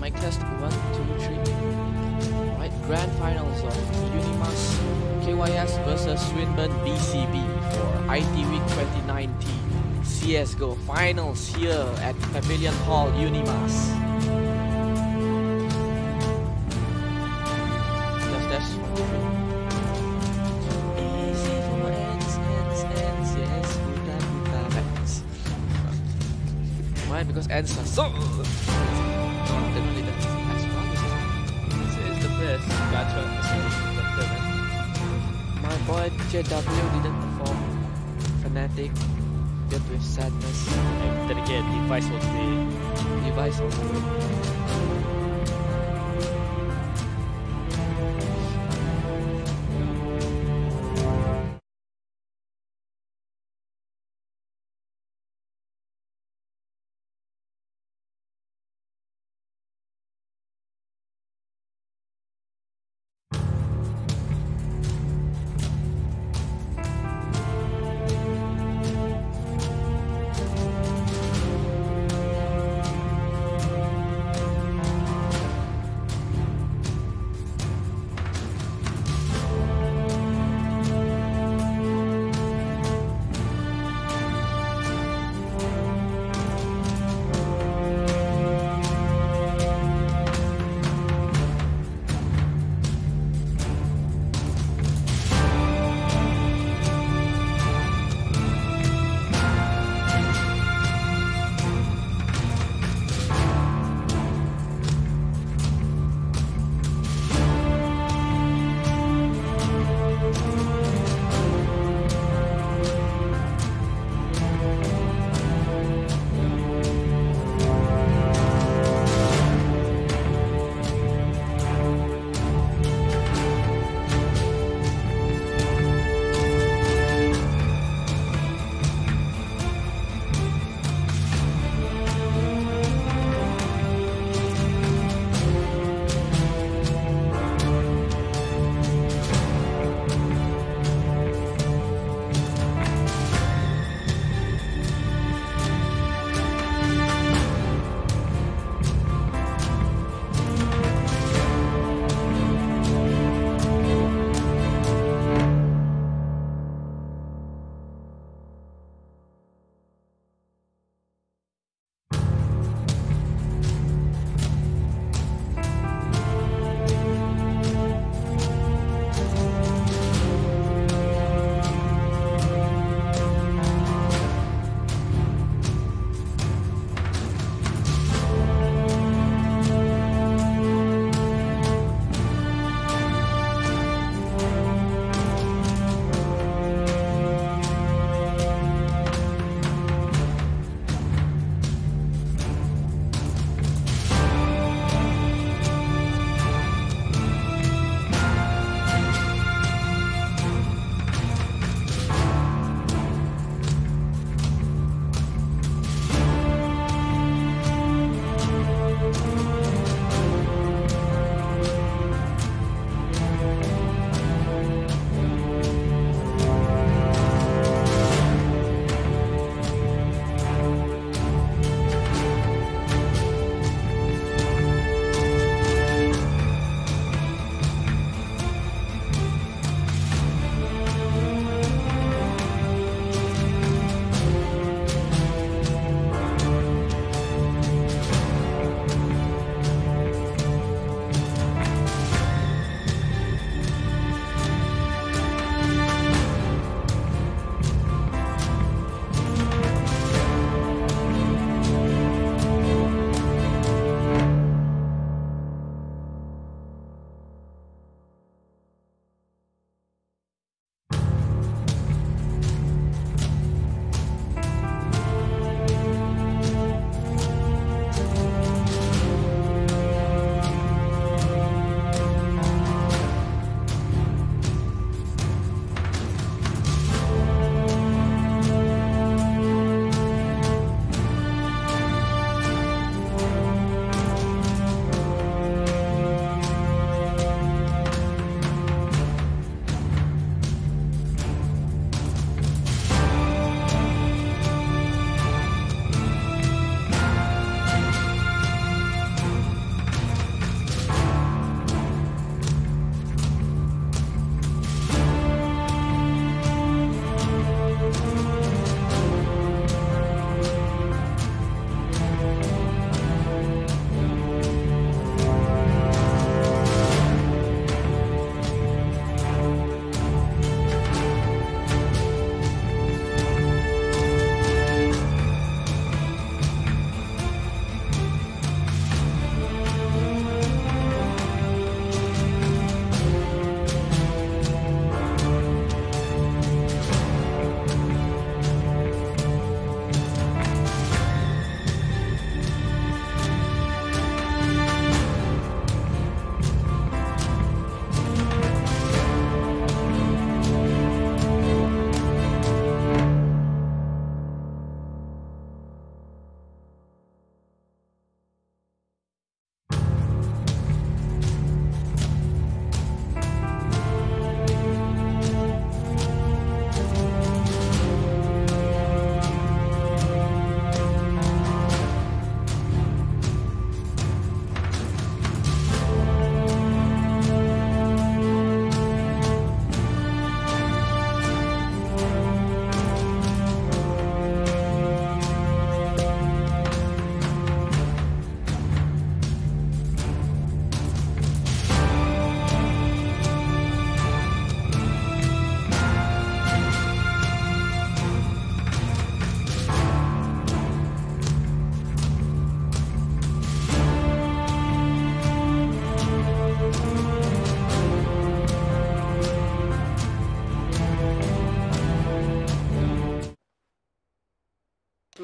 Mic test 1, 2, 3. Alright, grand finals of Unimas.K.Y.C versus Swinburne.BCB for IT Week 2019 Csgo finals here at Pavilion Hall Unimas. That's easy for ends, yes, good ends. Why? Because ends are so it's the best gotcha. My boy Csgo didn't perform. Fanatic, filled with sadness. And then again, Device was the Device on the way.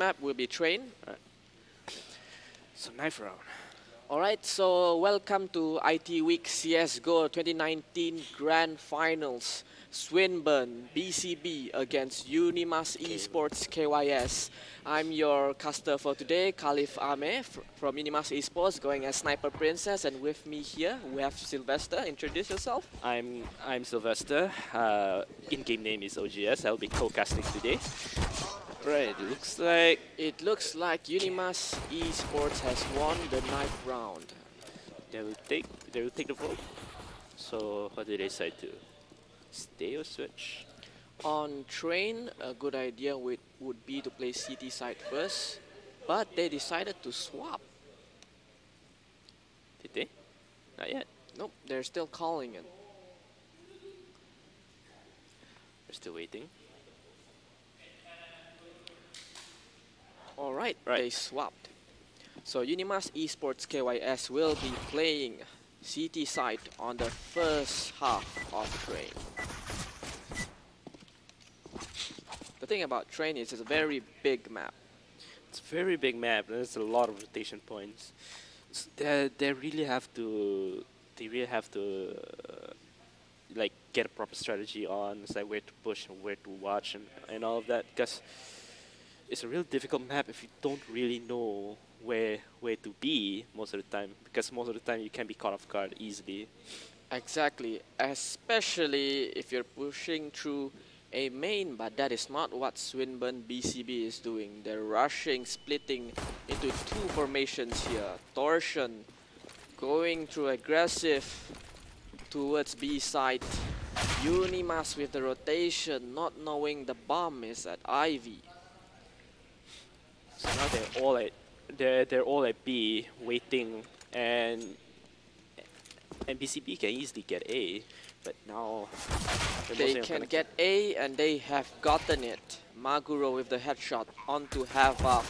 map will be Train. So 9th round. Alright, so welcome to IT Week CSGO 2019 Grand Finals. Swinburne.BCB against Unimas.K.Y.C. I'm your caster for today, Khalif Ahmed from Unimas.K.Y.C, going as Sniper Princess, and with me here we have Sylvester. Introduce yourself. I'm Sylvester. In-game name is OGS. I'll be co-casting today. Right, it looks like Unimas.K.Y.C has won the 9th round. They will take the vote. So what did they decide to? Stay or switch? On Train, a good idea would be to play CT side first, but they decided to swap. Did they? Not yet. Nope, they're still calling it. We're still waiting. Alright, they swapped. So Unimas.K.Y.C will be playing CT side on the first half of Train. The thing about Train is it's a very big map. It's a very big map. There's a lot of rotation points. So they really have to like get a proper strategy on. It's like where to push and where to watch and all of that, because it's a real difficult map if you don't really know where to be most of the time, because most of the time you can be caught off guard easily. Exactly, especially if you're pushing through a main, but that is not what Swinburne.BCB is doing. They're rushing, splitting into two formations here. Torsion going through aggressive towards B side. Unimas with the rotation, not knowing the bomb is at Ivy. So now they're all at B, waiting, and BCB can easily get A, but now they can get A, and they have gotten it. Maguro with the headshot onto Havoc.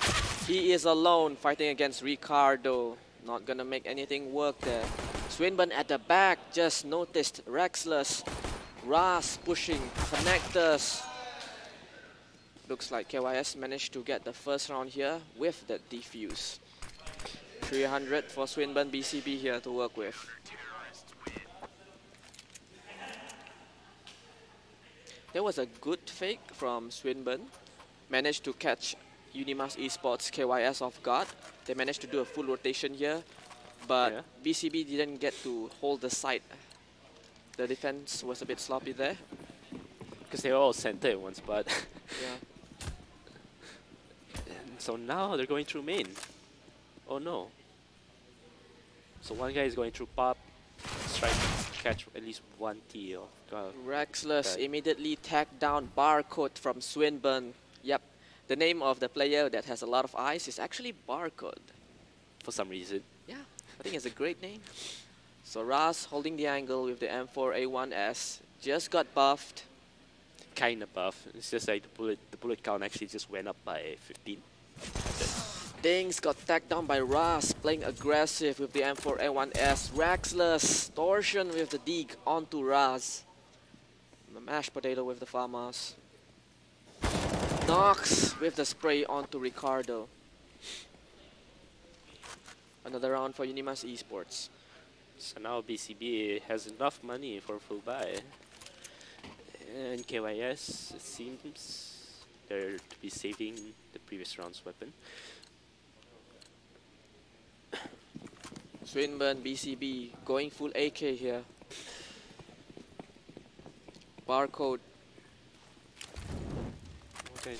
He is alone fighting against Ricardo. Not gonna make anything work there. Swinburne at the back just noticed Rexless. Ras pushing connectors. Looks like K.Y.C managed to get the first round here with the defuse. 300 for Swinburne.BCB here to work with. There was a good fake from Swinburne. Managed to catch Unimas.K.Y.C off guard. They managed to do a full rotation here, but BCB didn't get to hold the site. The defense was a bit sloppy there. Because they were all centered in one spot. Yeah. So now they're going through main. Oh no. So one guy is going through pop, trying to catch at least one T off guard. Rexless immediately tagged down Barcode from Swinburne. Yep, the name of the player that has a lot of eyes is actually Barcode. For some reason. Yeah, I think it's a great name. So Ras holding the angle with the M4A1S. Just got buffed. Kind of buff. It's just like the bullet count actually just went up by 15. Dings got tagged down by Ras, playing aggressive with the M4A1S. Rexless, Torsion with the dig onto Ras. Mashed potato with the Farmers. Nox with the spray onto Ricardo. Another round for Unimas.K.Y.C. So now BCB has enough money for full buy. And K.Y.C, it seems they're to be saving the previous round's weapon. Swinburne.BCB going full AK here. Barcode. Okay.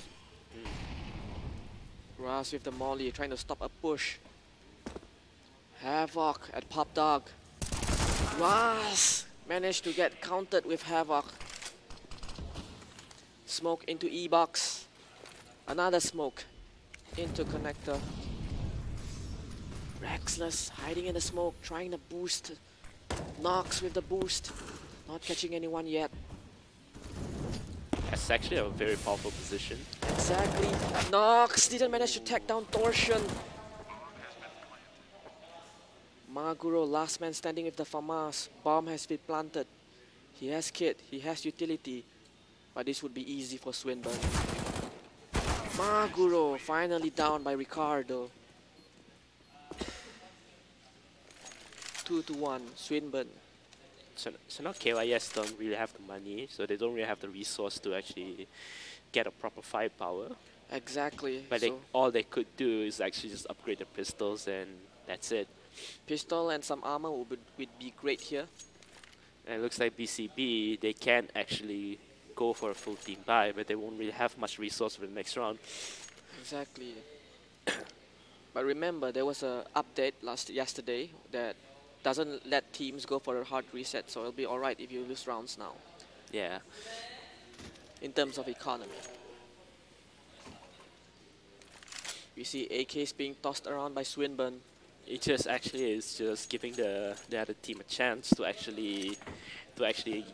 Ras with the molly trying to stop a push. Havoc at Pop Dog. Ras managed to get countered with Havoc. Smoke into E-box. Another smoke into connector. Rexless hiding in the smoke, trying to boost. Nox with the boost. Not catching anyone yet. That's actually a very powerful position. Exactly. Nox didn't manage to tag down Torsion. Maguro, last man standing with the FAMAS. Bomb has been planted. He has kit, he has utility. But this would be easy for Swinburne. Maguro finally down by Ricardo. 2-1, Swinburne. So now K.Y.S don't really have the money, so they don't really have the resource to actually get a proper firepower. Exactly. But So all they could do is actually just upgrade the pistols, and that's it. pistol and some armor would be great here. And it looks like BCB, they can actually go for a full team buy, but they won't really have much resource for the next round. Exactly. But remember, there was an update yesterday that doesn't let teams go for a hard reset, so it'll be alright if you lose rounds now. Yeah. In terms of economy. We see AKs being tossed around by Swinburne. It just actually is just giving the other team a chance to actually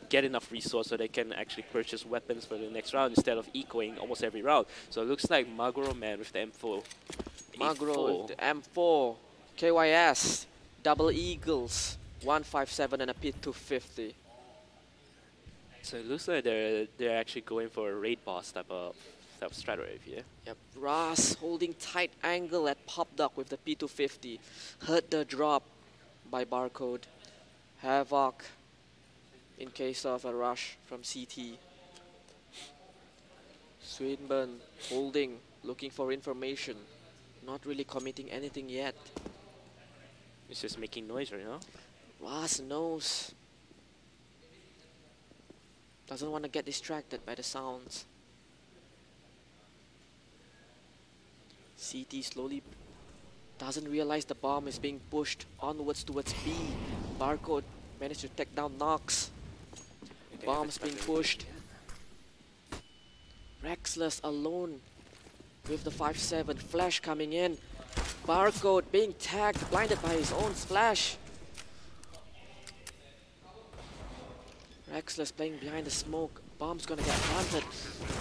get enough resource so they can actually purchase weapons for the next round instead of ecoing almost every round. So it looks like Maguro man with the M4. Maguro with the M4. K.Y.S. Double Eagles. 157 and a P250. So it looks like they're actually going for a raid boss type of strategy here. Yep, Ras holding tight angle at Pop Dog with the P250. Heard the drop by Barcode. Havoc in case of a rush from CT. Swinburne holding, looking for information. Not really committing anything yet. It's just making noise right now. Ras knows. Doesn't want to get distracted by the sounds. CT slowly doesn't realize the bomb is being pushed onwards towards B. Barcode managed to take down Nox. Bomb's being pushed. Rexless alone with the 5-7. Flash coming in. Barcode being tagged, blinded by his own flash. Rexless playing behind the smoke. Bomb's gonna get planted.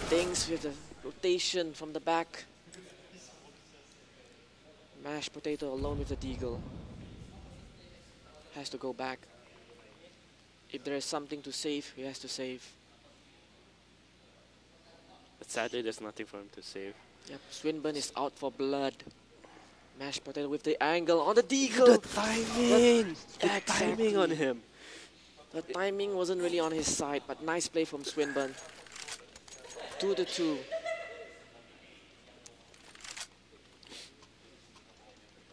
Things with the rotation from the back. Mashed Potato alone with the Deagle. Has to go back. If there is something to save, he has to save. But sadly, there's nothing for him to save. Yep, Swinburne is out for blood. Mashed Potato with the angle on the Deagle. The timing! The timing on him. The timing wasn't really on his side, but nice play from Swinburne. 2-2.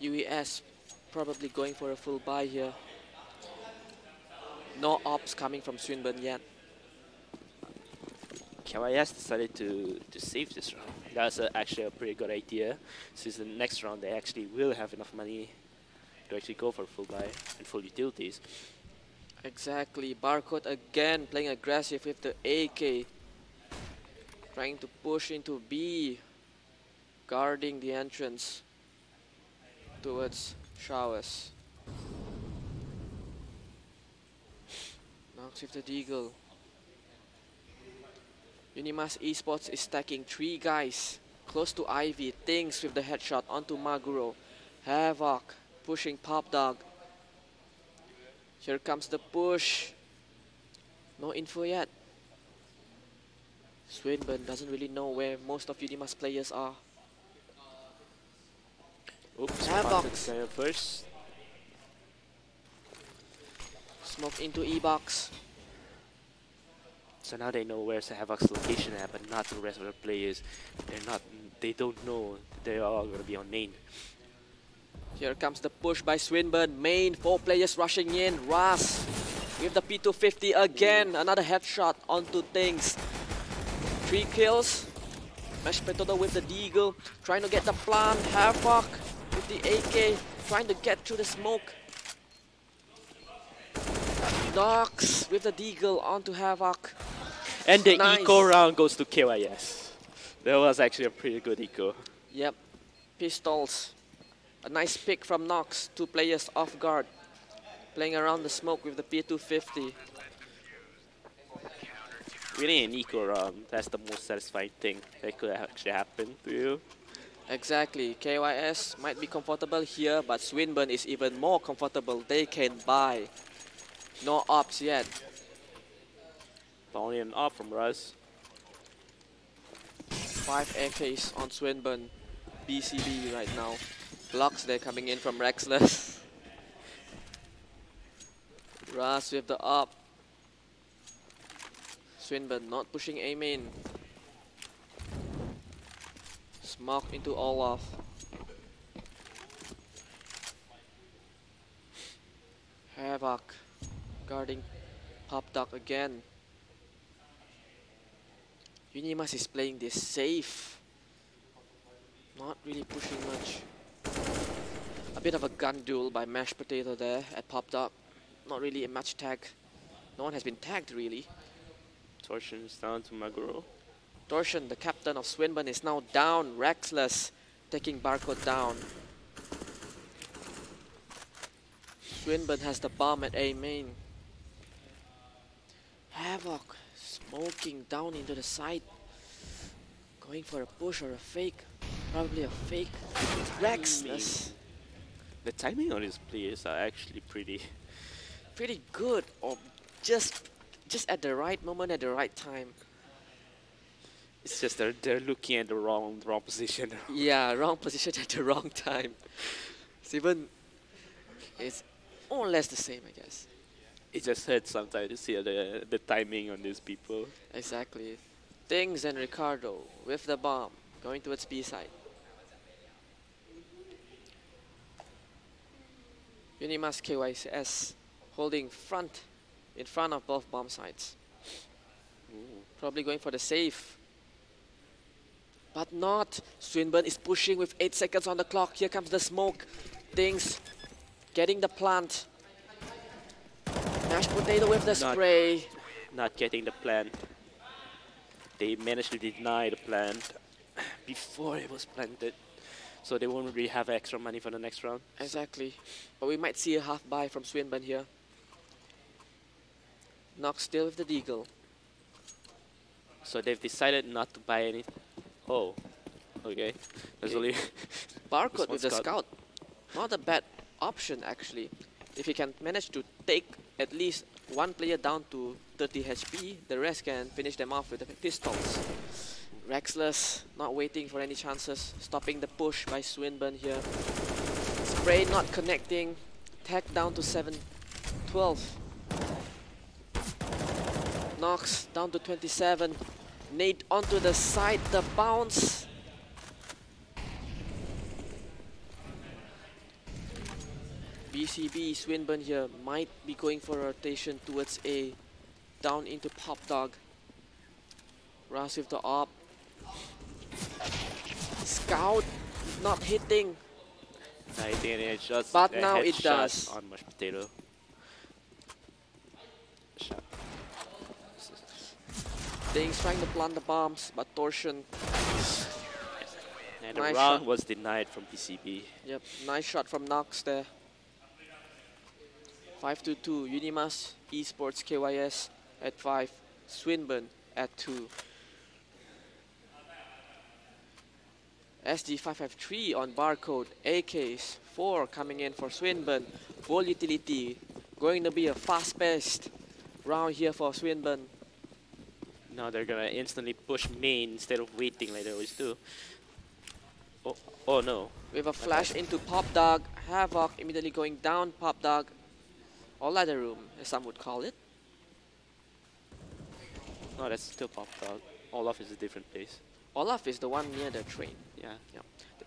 UES probably going for a full buy here. No ops coming from Swinburne yet. K.Y.S decided to save this round. That's actually a pretty good idea, since the next round they actually will have enough money to actually go for full buy and full utilities. Exactly. Barcode again playing aggressive with the AK. Trying to push into B. Guarding the entrance towards Showers. Knocks with the Deagle. Unimas.K.Y.C is stacking 3 guys close to Ivy. Things with the headshot onto Maguro. Havoc pushing Pop Dog. Here comes the push. No info yet. Swinburne doesn't really know where most of Unimas players are. Oops, Havoc first. Smoke into E-Box. So now they know where's Havoc's location at, but not the rest of the players. They don't know they are all gonna be on main. Here comes the push by Swinburne. Main, 4 players rushing in. Ras with the P250 again. Another headshot onto things. 3 kills. Mashed Potato with the Deagle. Trying to get the plant. Havoc with the AK. Trying to get through the smoke. Nox with the Deagle onto Havoc. And the Nice. eco round goes to K.Y.S. That was actually a pretty good eco. Yep. Pistols. A nice pick from Nox. 2 players off guard. Playing around the smoke with the P250. Winning an eco round, that's the most satisfying thing that could actually happen to you. Exactly. K.Y.S might be comfortable here, but Swinburne is even more comfortable. They can buy. No ops yet. But only an op from Russ. 5 AKs on Swinburne.BCB right now. Blocks there coming in from Rexless. Ras with the up. Swinburne not pushing A main. Smoke into Olaf. Havoc guarding Pop Duck again. Unimas is playing this safe. Not really pushing much. A bit of a gun duel by Mashed Potato there at Pop Duck. Not really a match tag. No one has been tagged really. Torsion is down to Maguro. Torsion, the captain of Swinburne, is now down. Rexless taking Barcode down. Swinburne has the bomb at A main. Havoc smoking down into the side. Going for a push or a fake. Probably a fake. Rexless. The timing on his players are actually pretty Good, or just at the right moment at the right time. It's just they're looking at the wrong position. Yeah, wrong position at the wrong time. It's more or less the same, I guess. It just hurts sometimes to see the timing on these people. Exactly. Things and Ricardo with the bomb going towards B side. Unimas.K.Y.C holding in front of both bomb sides. Ooh. Probably going for the save. But not. Swinburne is pushing with 8 seconds on the clock. Here comes the smoke. Things getting the plant. Mashed Potato with the spray. Not getting the plant. They managed to deny the plant before it was planted. So they won't really have extra money for the next round. Exactly. But we might see a half buy from Swinburne here. Nox still with the deagle. So they've decided not to buy any. Oh, okay. There's only Barcode with the scout. Not a bad option actually. If he can manage to take at least one player down to 30 HP, the rest can finish them off with the pistols. Rexless not waiting for any chances, stopping the push by Swinburne here. Spray not connecting, tag down to 12. Nox down to 27. Nade onto the side, the bounce. BCB, Swinburne here might be going for a rotation towards A. Down into Pop Dog. Ras with the op. Scout not hitting. Not hitting any headshots. But now it does. On Mashed Potato. Shot. Things trying to plant the bombs, but Torsion. And the Nice round shot. was denied from BCB. Yep, nice shot from Nox there. 5-2-2, Unimas, Esports KYS at 5, Swinburne at 2. SG553 on Barcode, AKs, 4 coming in for Swinburne. Full utility, going to be a fast-paced round here for Swinburne. Now they're gonna instantly push main instead of waiting like they always do. Oh no. With a flash into Pop Dog, Havoc immediately going down Pop Dog. Or ladder room, as some would call it. No, that's still Pop Dog. Olaf is a different place. Olaf is the one near the train. Yeah.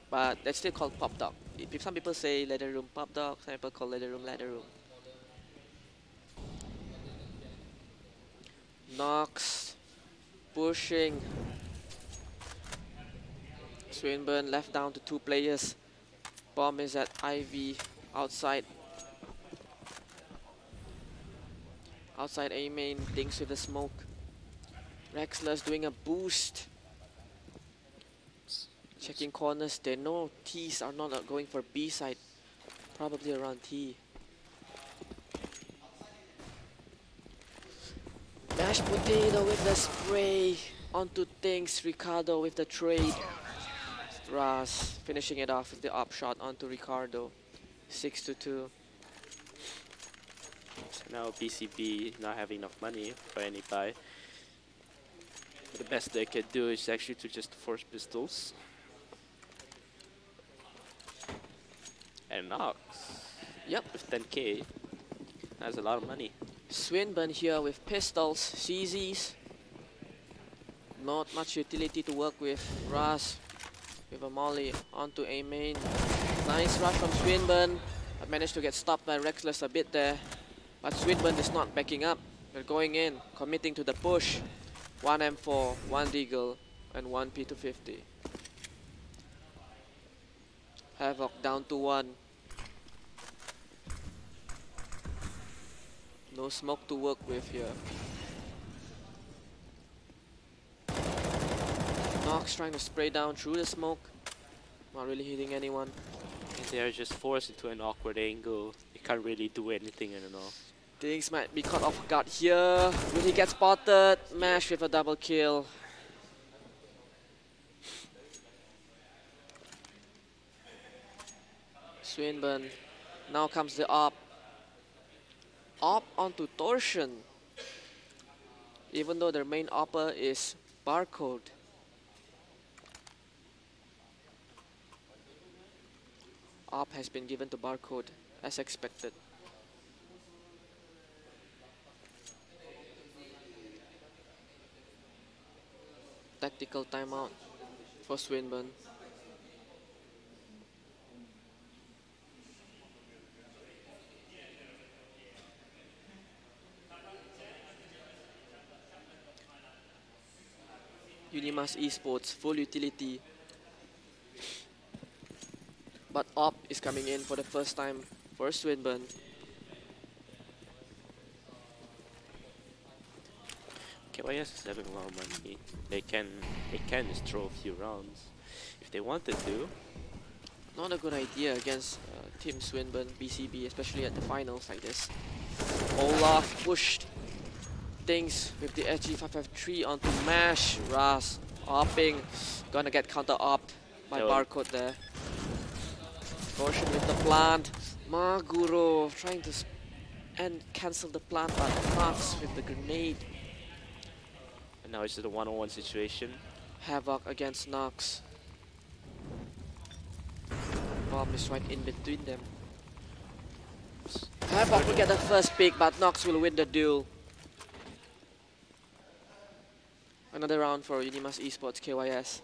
But that's still called Pop Dog. If some people say ladder room Pop Dog, some people call ladder room. Nox pushing. Swinburne left down to 2 players. Bomb is at Ivy outside. Outside A main, Dinks with the smoke. Rexless doing a boost. Checking corners. They know T's are not going for B side. Probably around T. Mashed Potato with the spray. Onto things. Ricardo with the trade. Ras finishing it off with the up shot onto Ricardo. 6-2. So now BCB not having enough money for any buy. The best they could do is actually to just force pistols. And Knox. Yep. With 10k. That's a lot of money. Swinburne here with pistols, CZs. Not much utility to work with. Ras with a molly onto A main. Nice rush from Swinburne. I managed to get stopped by Rexless a bit there. But Swinburne is not backing up. They're going in, committing to the push. 1 M4, 1 Deagle, and 1 P250. Havoc down to 1. No smoke to work with here. Nox trying to spray down through the smoke. Not really hitting anyone. And they are just forced into an awkward angle. They can't really do anything, I don't know. Things might be caught off guard here. Will he get spotted? Mash with a double kill. Swinburne. Now comes the op. Op onto Torsion. Even though their main opper is Barcode. Op has been given to Barcode as expected. Tactical timeout for Swinburne. Unimas.K.Y.C full utility. But Op is coming in for the first time for Swinburne. K.Y.C is having a lot of money. They can just throw a few rounds if they wanted to. Not a good idea against Team Swinburne.BCB, especially at the finals like this. Olaf pushed things with the SG553 onto Mash. Ras opping, gonna get counter-opped by Barcode there. Torsion with the plant. Maguro trying to and cancel the plant, but Knox with the grenade. And now it's just a one-on-one situation. Havoc against Knox. Bomb is right in between them. Havoc will get the first pick, but Knox will win the duel. Another round for Unimas.K.Y.C K.Y.C.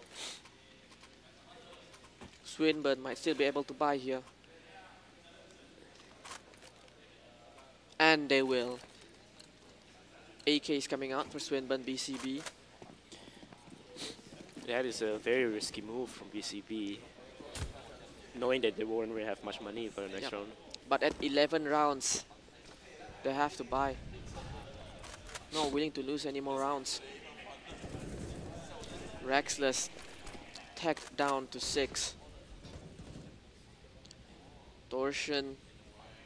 Swinburne might still be able to buy here. And they will. AK is coming out for Swinburne.BCB. That is a very risky move from BCB, knowing that they won't really have much money for the next round. But at 11 rounds, they have to buy. Not willing to lose any more rounds. Rexless tagged down to 6. Torsion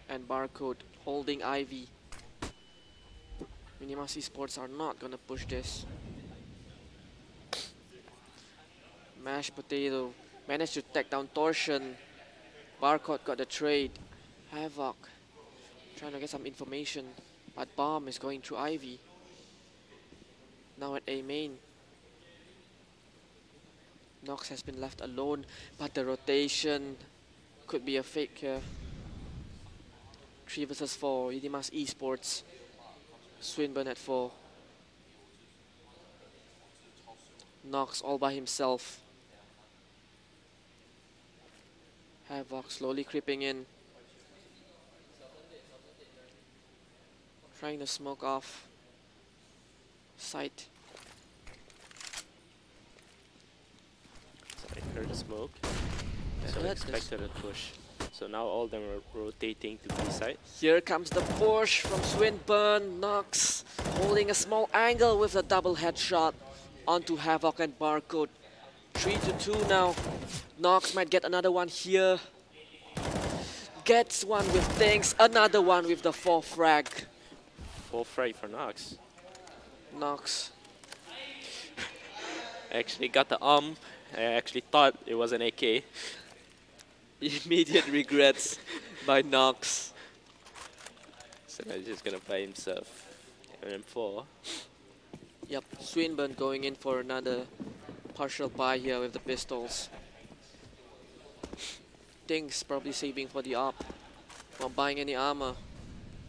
and Barcode holding Ivy. Unimas.K.Y.C are not gonna push this. Mashed potato managed to tag down Torsion. Barcode got the trade. Havoc trying to get some information, but bomb is going through Ivy. Now at A main. Nox has been left alone, but the rotation could be a fake here. 3 versus 4, Unimas.K.Y.C. Swinburne at 4. Nox all by himself. Havoc slowly creeping in. Trying to smoke off sight. So I heard the smoke. So I expected a push. So now all of them are rotating to B side. Here comes the push from Swinburne. Nox holding a small angle with a double headshot onto Havoc and Barcode. 3-2 now. Nox might get another one here. Gets one with things. Another one with the 4 frag. 4 frag for Nox. Nox. Actually got the I actually thought it was an AK. Immediate regrets by Nox. So now he's just gonna buy himself an M4. Yep, Swinburne going in for another partial buy here with the pistols. Things probably saving for the op. Not buying any armor.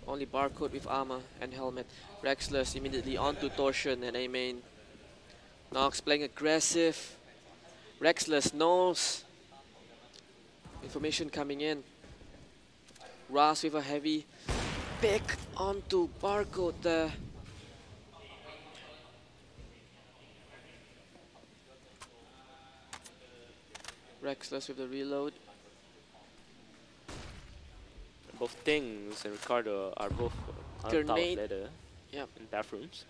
Only barcode with armor and helmet. Rexless immediately onto Torsion and A-main. Nox playing aggressive. Rexless knows. Information coming in. Ras with a heavy pick onto barcode there. Rexless with the reload. Both Things and Ricardo are both on top of Grenade. ladder Yep. in bathrooms.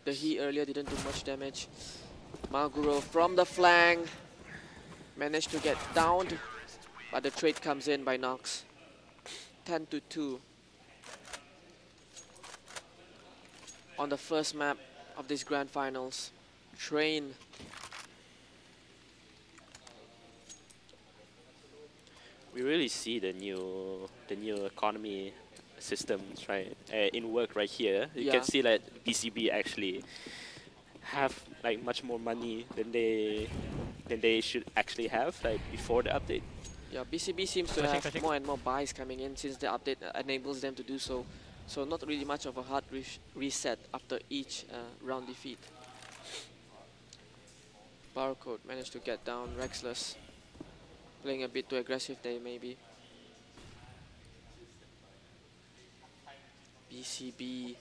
The He earlier didn't do much damage. Maguro from the flank. Managed to get downed. But the trade comes in by Nox. 10-2. On the first map of this grand finals. Train. We really see the new economy systems in work right here. You can see that BCB actually have like much more money than they should actually have like before the update. Yeah, BCB seems to have more and more buys coming in since the update enables them to do so. So not really much of a hard reset after each round defeat. Barcode managed to get down. Rexless playing a bit too aggressive there maybe. BCB.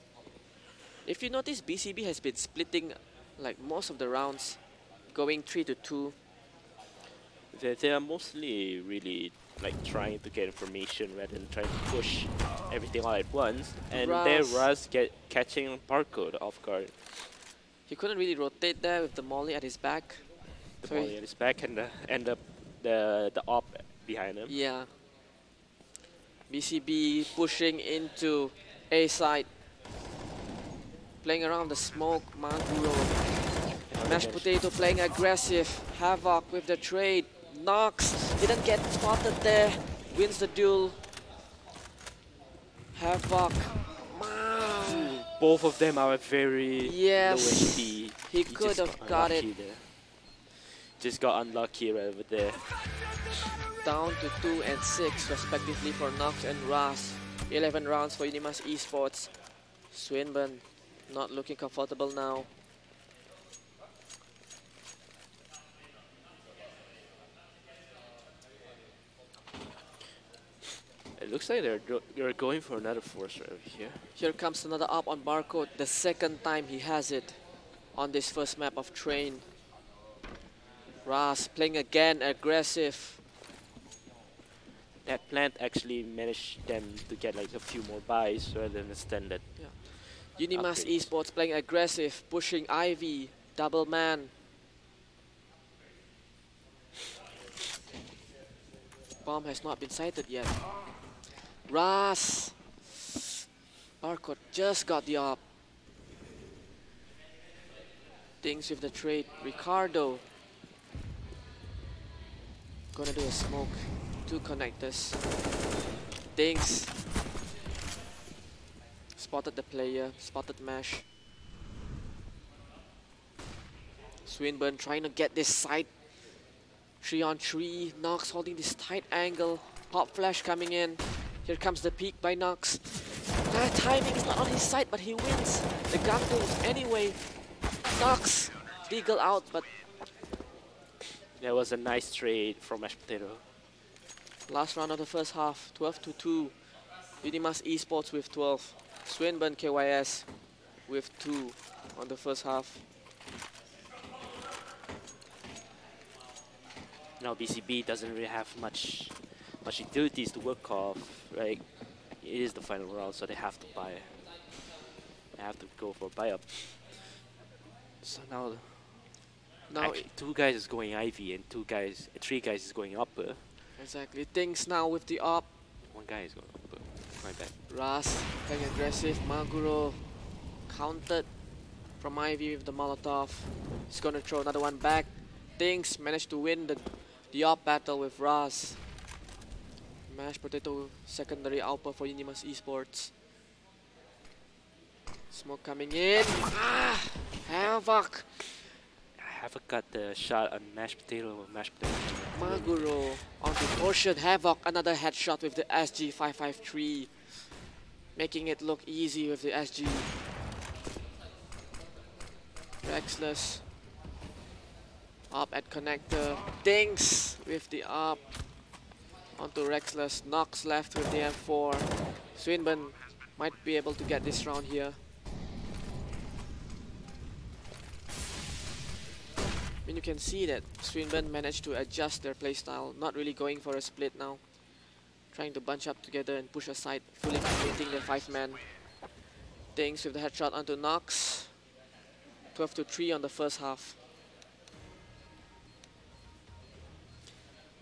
If you notice, BCB has been splitting like most of the rounds, going 3-2. They are mostly really like trying to get information rather than trying to push everything all at once. And there Raz catching barcode off guard. He couldn't really rotate there with the molly at his back. The molly at his back and the op behind him. Yeah. BCB pushing into A side. Playing around the smoke. Maguro. Mashed Potato playing aggressive. Havoc with the trade. Nox didn't get spotted there. Wins the duel. Havoc. Both of them are very low HP. He could have got it. There. Just got unlucky right over there. Down to 2 and 6 respectively for Nox and Ras. 11 rounds for Unimas.K.Y.C. Swinburne not looking comfortable now. It looks like they're going for another force right over here. Here comes another up on barcode. The second time he has it on this first map of Train. Ras playing again aggressive. That plant actually managed them to get like a few more buys rather than the standard. Yeah. Unimas.K.Y.C playing aggressive, pushing Ivy, double man. Bomb has not been sighted yet. Ras. Barcode just got the op. Things with the trade. Ricardo. Gonna do a smoke. 2 connectors. Things. Spotted the player. Spotted Mash. Swinburne trying to get this side. 3-on-3. Nox holding this tight angle. Pop flash coming in. Here comes the peek by Nox. That timing is not on his side, but he wins the gun duels anyway. Nox, Deagle out, but that was a nice trade from Mashed Potato. Last round of the first half, 12-2. Unimas.K.Y.C with 12. Swinburne.K.Y.C with 2 on the first half. Now BCB doesn't really have much utilities to work off, right? It is the final round, so they have to buy. They have to go for buy up. So now actually, 2 guys is going Ivy and 3 guys is going upper. Exactly. Things now with the op. 1 guy is going upper. My bad. Ras playing aggressive. Maguro countered from Ivy with the Molotov. He's gonna throw another one back. Things managed to win the op battle with Ras. Mashed Potato secondary output for Unimas Esports. Smoke coming in. Ah! Havoc! Havoc got the shot on mashed potato. Maguro onto Potion. Havoc, another headshot with the SG553. Making it look easy with the SG. Rexless. Up at connector. Dings with the up. Onto Rexless. Nox left with the M4. Swinburne might be able to get this round here. I mean, you can see that Swinburne managed to adjust their playstyle, not really going for a split now. Trying to bunch up together and push aside, fully completing their 5-man. Dings with the headshot onto Nox. 12-3 on the first half.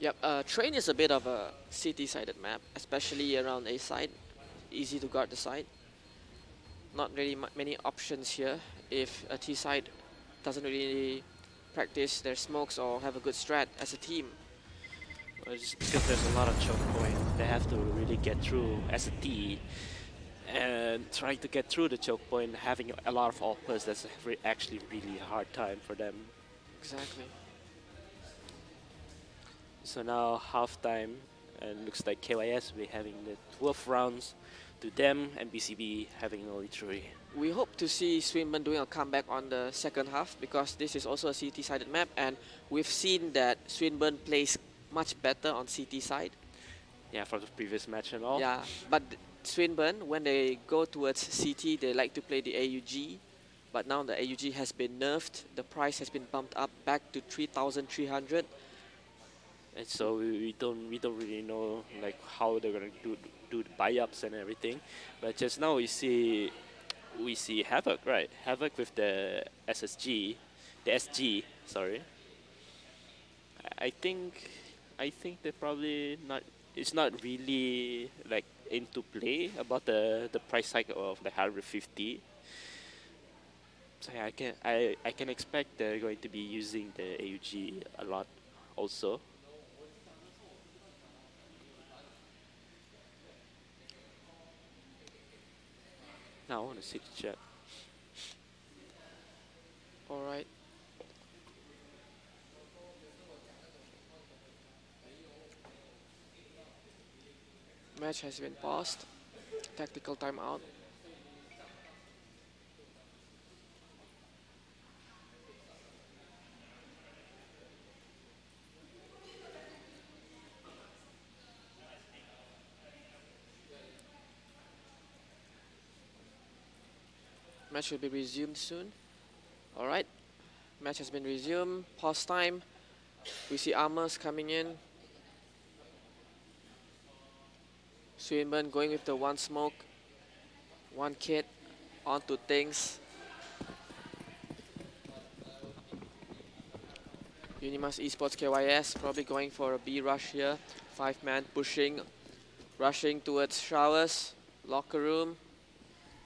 Yep, Train is a bit of a CT-sided map, especially around A side. Easy to guard the side. Not really many options here if a T side doesn't really practice their smokes or have a good strat as a team. Well, just because there's a lot of choke point, they have to really get through as a T. And trying to get through the choke point, having a lot of offers, that's actually really hard time for them. Exactly. So now halftime, and looks like K.Y.S. will be having the 12 rounds to them, and BCB having only 3. We hope to see Swinburne doing a comeback on the second half because this is also a CT-sided map, and we've seen that Swinburne plays much better on CT side. Yeah, from the previous match and all. Yeah, but Swinburne, when they go towards CT, they like to play the AUG. But now the AUG has been nerfed. The price has been bumped up back to 3,300. And so we don't really know like how they're gonna do the buy-ups and everything. But just now we see Havoc, right? Havoc with the SSG, the SG, sorry. I think they're probably not. It's not really like into play about the price hike of the 150. So yeah, I can expect they're going to be using the AUG a lot also. Now I want to see the chat. All right. Match has been paused. Tactical timeout. Match will be resumed soon. All right. Match has been resumed. Pause time. We see Armors coming in. Swinburne going with the one smoke, one kit, onto things. Unimas.K.Y.C probably going for a B rush here. 5-man pushing, rushing towards showers, locker room,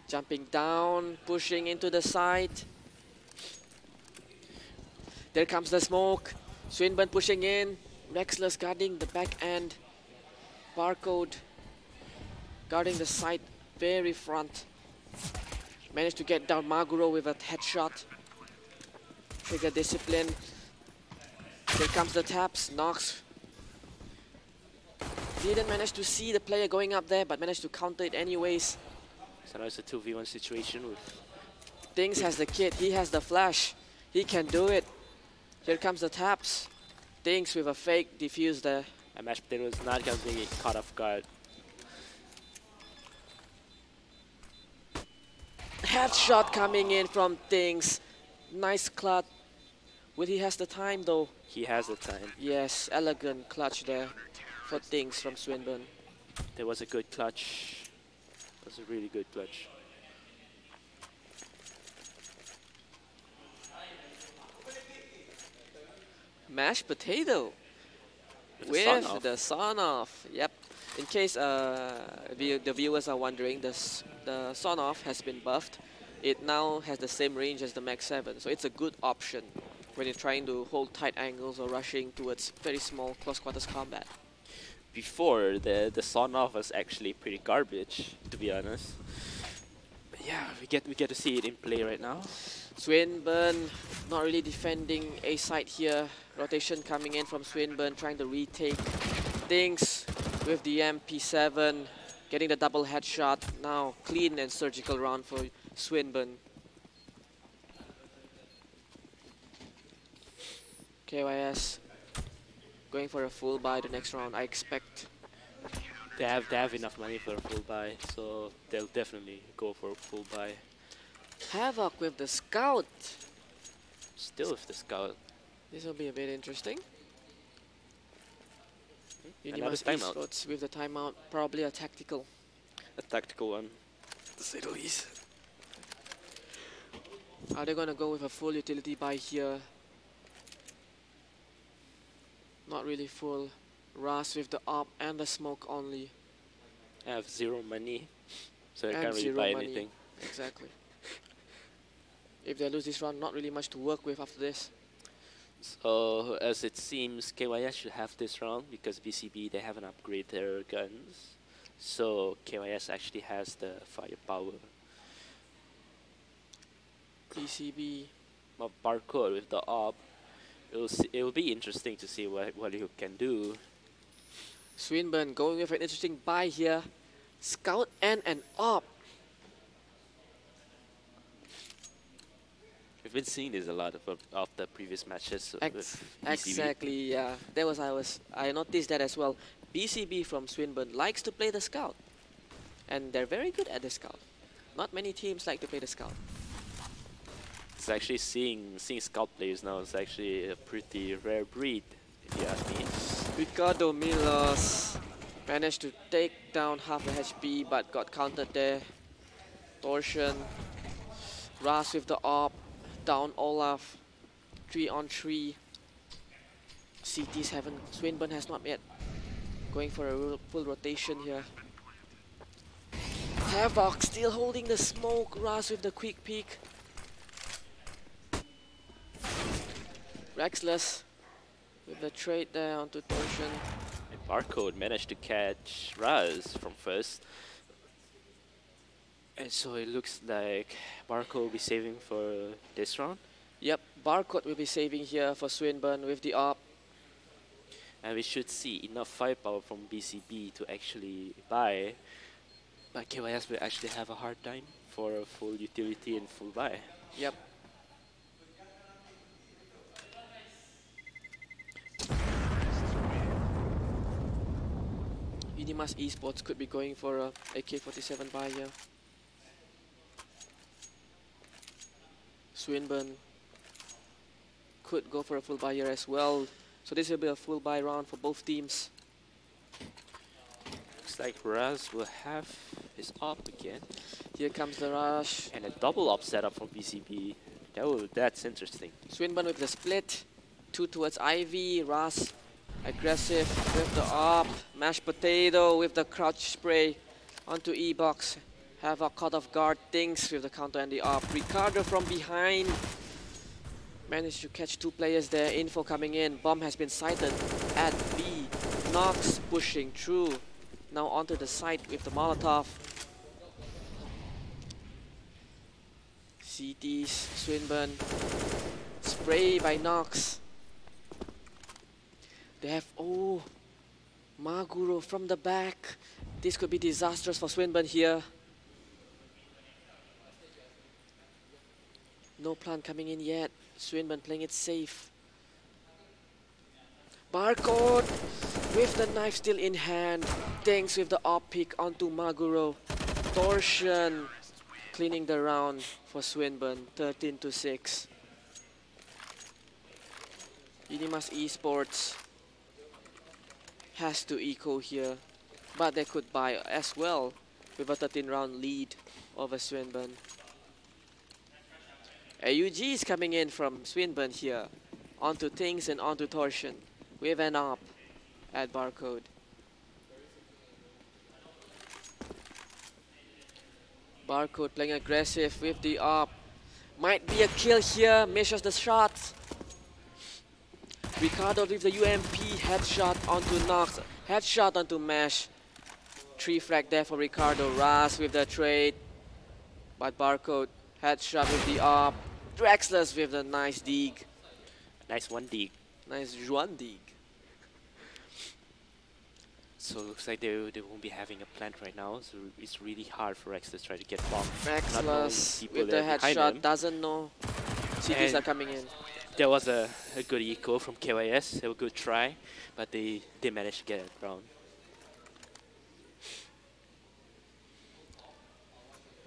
jumping down, pushing into the side. There comes the smoke. Swinburne pushing in. Rexless guarding the back end. Barcode guarding the side, very front. Managed to get down Maguro with a headshot. Trigger discipline. Here comes the taps. Nox didn't manage to see the player going up there, but managed to counter it anyways. So now it's a 2v1 situation with Things has the kit, he has the flash. He can do it. Here comes the taps. Things with a fake defuse there. and mashed potato is not going to be caught off guard. Headshot coming in from Things. Nice clutch. Will he has the time though? He has the time. Yes, elegant clutch there for Things from Swinburne. There was a good clutch. It was a really good clutch. Mashed potato with the son off. Yep. In case the viewers are wondering, the son off has been buffed. It now has the same range as the Max 7, so it's a good option when you're trying to hold tight angles or rushing towards very small close quarters combat. Before, the son off was actually pretty garbage, to be honest. But Yeah, we get to see it in play right now. Swinburne not really defending a side here. Rotation coming in from Swinburne, trying to retake things with the MP7, getting the double headshot. Now clean and surgical round for Swinburne. KYS going for a full buy the next round, I expect. They have enough money for a full buy, so they'll definitely go for a full buy. Havoc with the scout. Still with the scout. This will be a bit interesting. Another Unimas.K.Y.C with the timeout, probably a tactical. A tactical one, to say the least. Are they gonna go with a full utility buy here? Not really full. Ras with the op and the smoke only. I have zero money, so I And can't really zero buy money. anything. Exactly. If they lose this round, not really much to work with after this. So as it seems, KYS should have this round because BCB they haven't upgraded their guns. So KYS actually has the firepower. BCB. But Barcode with the op, it will be interesting to see what you can do. Swinburne going with an interesting buy here. Scout and an op. We've been seeing this a lot of the previous matches with BCB. Exactly, yeah. I noticed that as well. BCB from Swinburne likes to play the scout. And they're very good at the scout. Not many teams like to play the scout. It's actually seeing scout players now is actually a pretty rare breed, if you ask me. Ricardo Milos managed to take down half the HP but got countered there. Torsion. Ras with the op. Down Olaf. 3-on-3. CTs haven't. Swinburne has not yet. Going for a full rotation here. Havoc still holding the smoke. Ras with the quick peek. Rexless with the trade there onto Torsion. And Barcode managed to catch Raz from first. And so it looks like Barcode will be saving for this round. Yep, Barcode will be saving here for Swinburne with the op. And we should see enough firepower from BCB to actually buy. But KYS will actually have a hard time for a full utility and full buy. Yep. Unimas.K.Y.C could be going for a AK-47 buy here. Swinburne could go for a full buy here as well. So this will be a full buy round for both teams. Looks like Raz will have his op again. Here comes the rush. And a double op setup from BCB. That's interesting. Swinburne with the split. 2 towards Ivy. Raz aggressive with the op. Mashed potato with the crouch spray onto E-box. Havoc caught off guard things with the counter and the op. Ricardo from behind. Managed to catch 2 players there. Info coming in. Bomb has been sighted at B. Nox pushing through. Now onto the side with the Molotov. CTs, Swinburne. Spray by Nox. They have, oh, Maguro from the back. This could be disastrous for Swinburne here. No plan coming in yet. Swinburne playing it safe. Barcode with the knife still in hand. Thanks with the op pick onto Maguro. Torsion cleaning the round for Swinburne. 13-6. Unimas.K.Y.C has to eco here, but they could buy as well with a 13-round lead over Swinburne. AUG is coming in from Swinburne here, onto Things and onto Torsion with an op at Barcode. Barcode playing aggressive with the op. Might be a kill here, misses the shot. Ricardo with the UMP, headshot onto Nox, headshot onto Mesh. 3 frag there for Ricardo. Ras with the trade. But Barcode headshot with the up. Drexler's with the nice dig. Nice one dig. Nice Juan dig. So it looks like they won't be having a plant right now, so it's really hard for Rex to try to get bombed. Rexless with the headshot, doesn't know CTs are coming in. There was a good eco from K.Y.C, a good try, but they managed to get it around.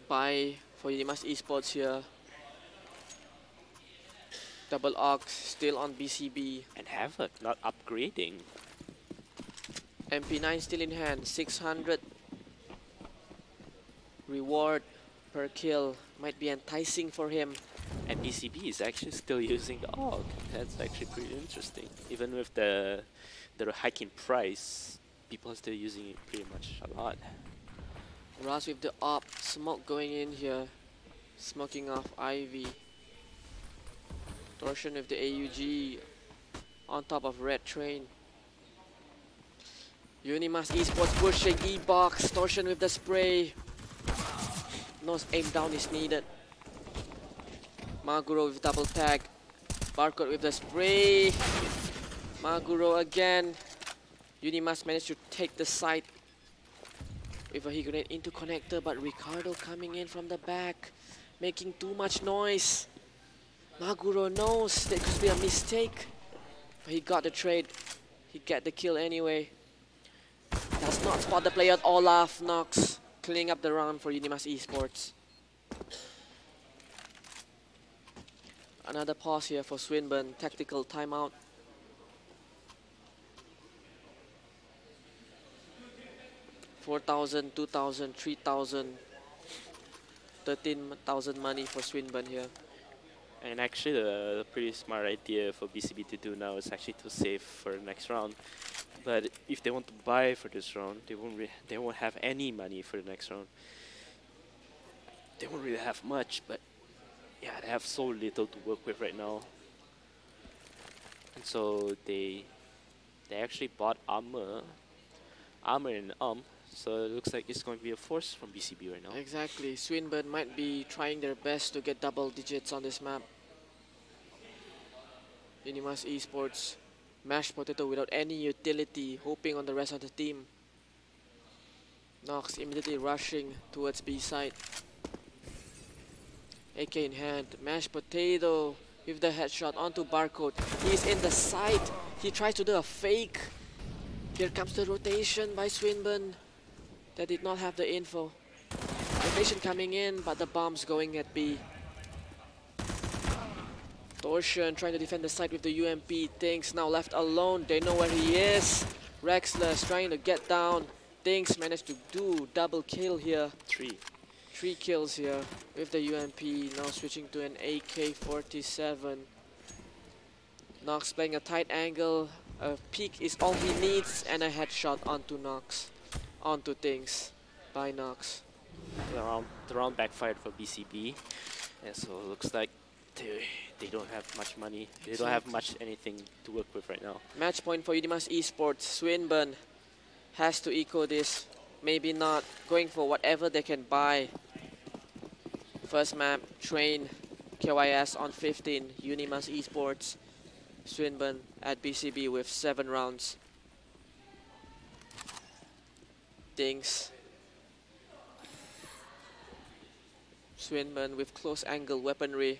Buy for Unimas.K.Y.C here. Double Ox still on BCB. And Havoc not upgrading. MP9 still in hand, 600 reward per kill might be enticing for him. And BCB is actually still using the AUG. That's actually pretty interesting. Even with the hike in price, people are still using it pretty much a lot. Ras with the op, smoke going in here, smoking off Ivy. Torsion with the AUG on top of Red Train. Unimas.K.Y.C pushing E-Box, Torsion with the spray. No aim down is needed. Maguro with double tag. Barcode with the spray. Maguro again. Unimas managed to take the side with a heat grenade into connector, but Ricardo coming in from the back, making too much noise. Maguro knows that could be a mistake, but he got the trade. He got the kill anyway. Does not spot the player. Olaf Nox cleaning up the round for Unimas.K.Y.C. Another pause here for Swinburne. Tactical timeout. $4,000, $2,000, $3,000, $13,000 money for Swinburne here. And actually, the pretty smart idea for BCB to do now is actually to save for the next round. But if they want to buy for this round, they won't have any money for the next round. They won't really have much, but yeah, they have so little to work with right now. And so they actually bought armor and so it looks like it's going to be a force from BCB right now. Exactly. Swinburne might be trying their best to get double digits on this map. Unimas.K.Y.C, mashed potato without any utility, hoping on the rest of the team. Nox immediately rushing towards B side. AK in hand, mashed potato with the headshot onto Barcode. He's in the site. He tries to do a fake. Here comes the rotation by Swinburne. They did not have the info. Rotation coming in, but the bomb's going at B. Torsion trying to defend the site with the UMP. Things now left alone. They know where he is. Rexless trying to get down. Things managed to do double kill here. Three kills here with the UMP. Now switching to an AK-47. Nox playing a tight angle. A peek is all he needs, and a headshot onto Nox. Onto Things by Nox. The round backfired for BCB, and so it looks like they don't have much money. They don't have much anything to work with right now. Match point for Unimas.K.Y.C. Swinburne has to echo this. Maybe not. Going for whatever they can buy. First map, Train, K.Y.C. on 15, Unimas.K.Y.C. Swinburne at BCB with 7 rounds. Things. Swinburne with close angle weaponry.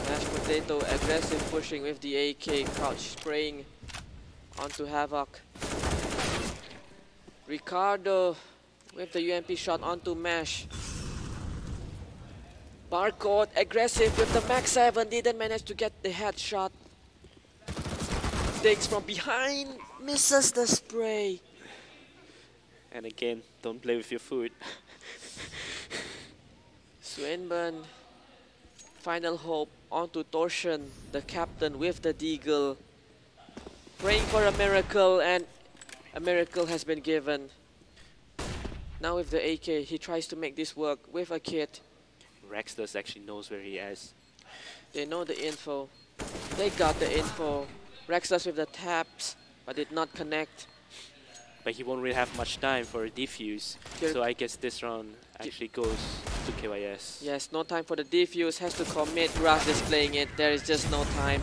Mashed potato aggressive pushing with the AK, crouch spraying onto Havoc. Ricardo with the UMP shot onto Mash. Barcode aggressive with the Max 7, didn't manage to get the headshot. Takes from behind, misses the spray. And again, don't play with your food. Swinburne, final hope onto Torsion, the captain with the deagle. Praying for a miracle, and a miracle has been given. Now with the AK, he tries to make this work with a kit. Rexless actually knows where he is. They know the info. They got the info. Rexless with the taps, but did not connect. but he won't really have much time for a defuse. So I guess this round actually goes to KYS. Yes, no time for the defuse, has to commit. Grass displaying it, there is just no time.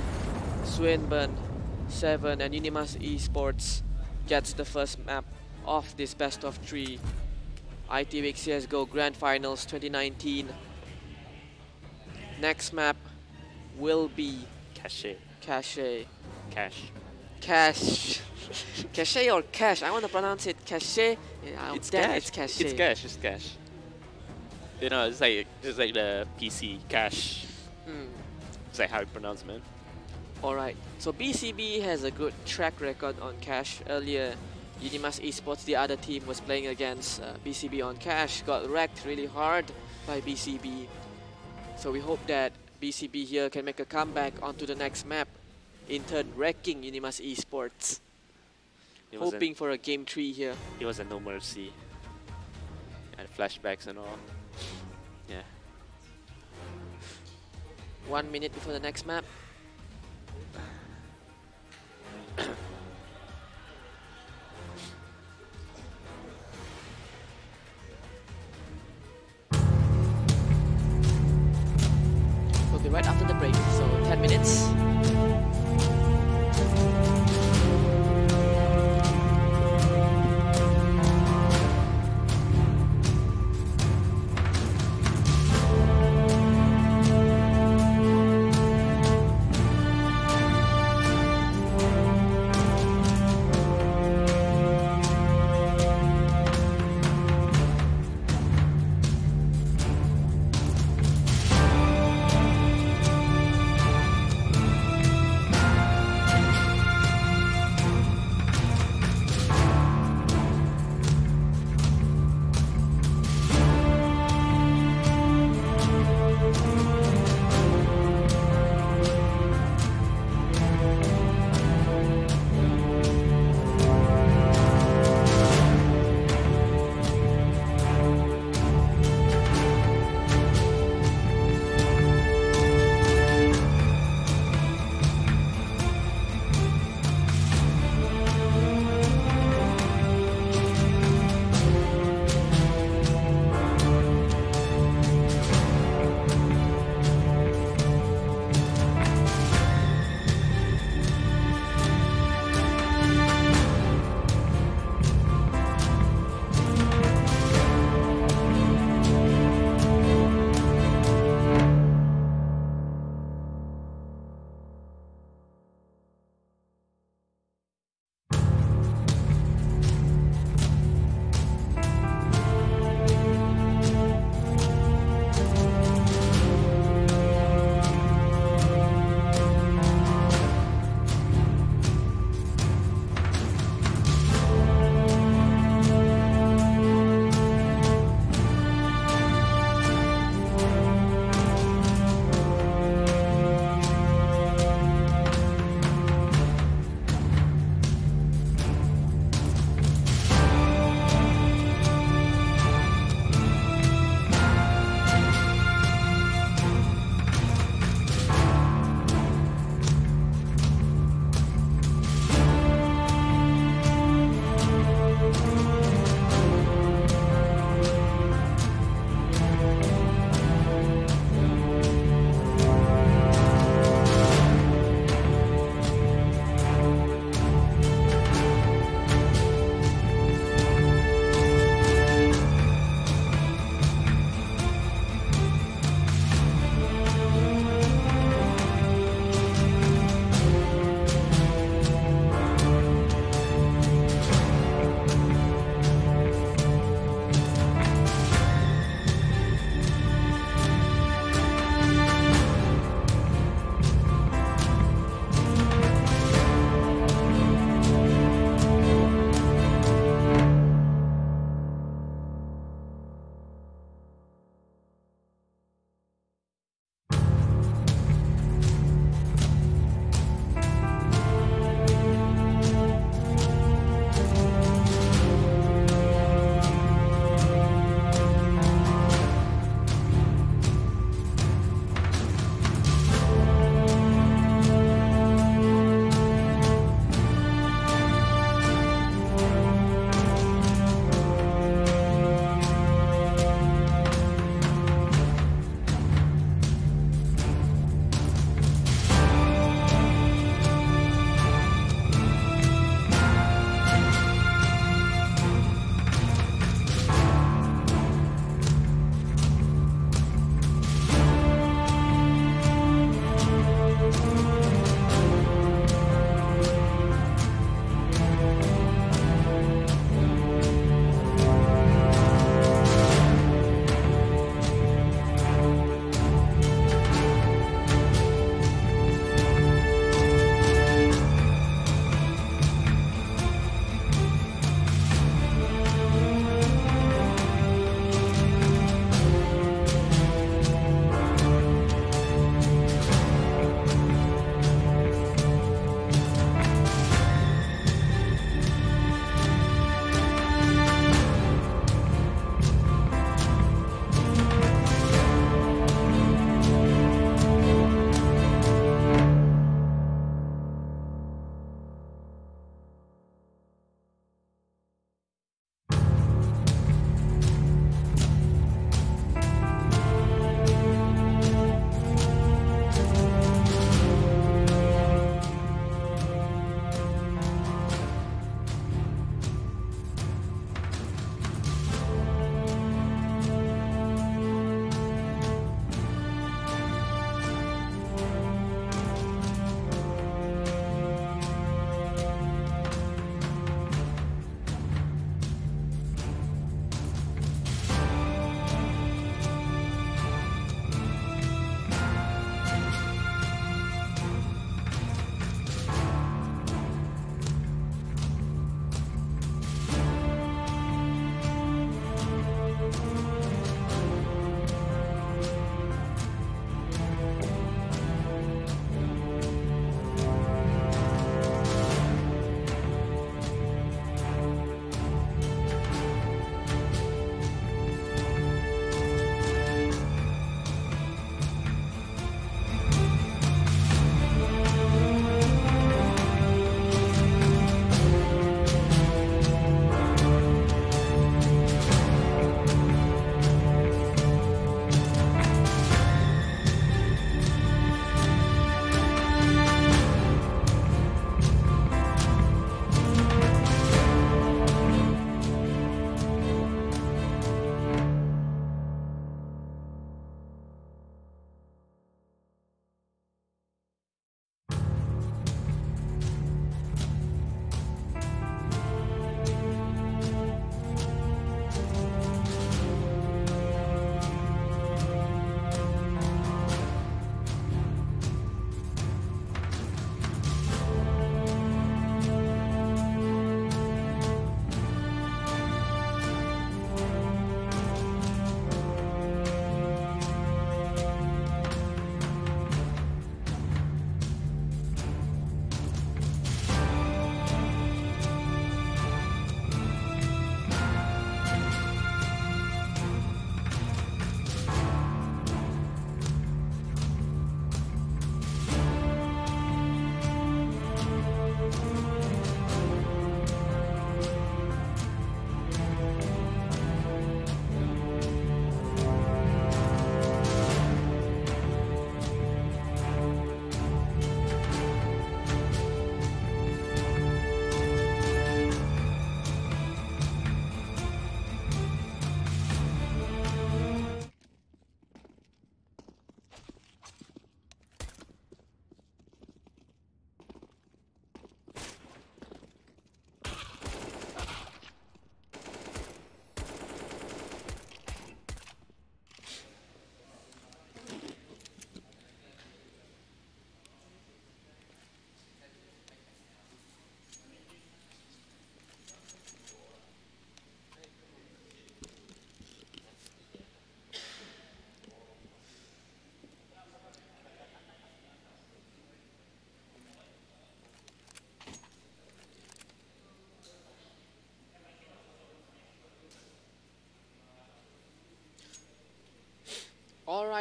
Swinburne.BCB and Unimas.K.Y.C gets the first map of this best of 3 IT Week CSGO Grand Finals 2019. Next map will be Cache. Cache. Cache. Cache. Cache or cache? I want to pronounce it cache. Yeah, It's damn, cache. it's cache. It's cache. It's cache. You know, it's like the PC cache. It's like how you pronounce it, man. Alright, so BCB has a good track record on cache. Earlier, Unimas.K.Y.C, the other team, was playing against BCB on cache, got wrecked really hard by BCB. So we hope that BCB here can make a comeback onto the next map, in turn wrecking Unimas.K.Y.C. Hoping for a game 3 here. It was a no mercy. And flashbacks and all. Yeah. 1 minute before the next map. We'll be right after the break, so 10 minutes.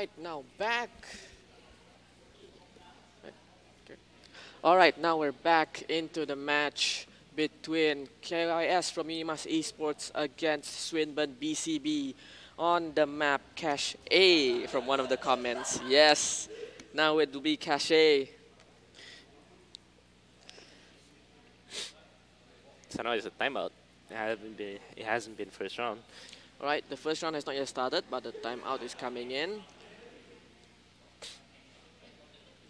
Alright, now back. Okay. Alright, now we're back into the match between K.Y.C from Unimas.K.Y.C against Swinburne.BCB on the map Cache A from one of the comments. Yes, now it will be Cache A. So now it's a timeout. It hasn't been first round. Alright, the first round has not yet started, but the timeout is coming in.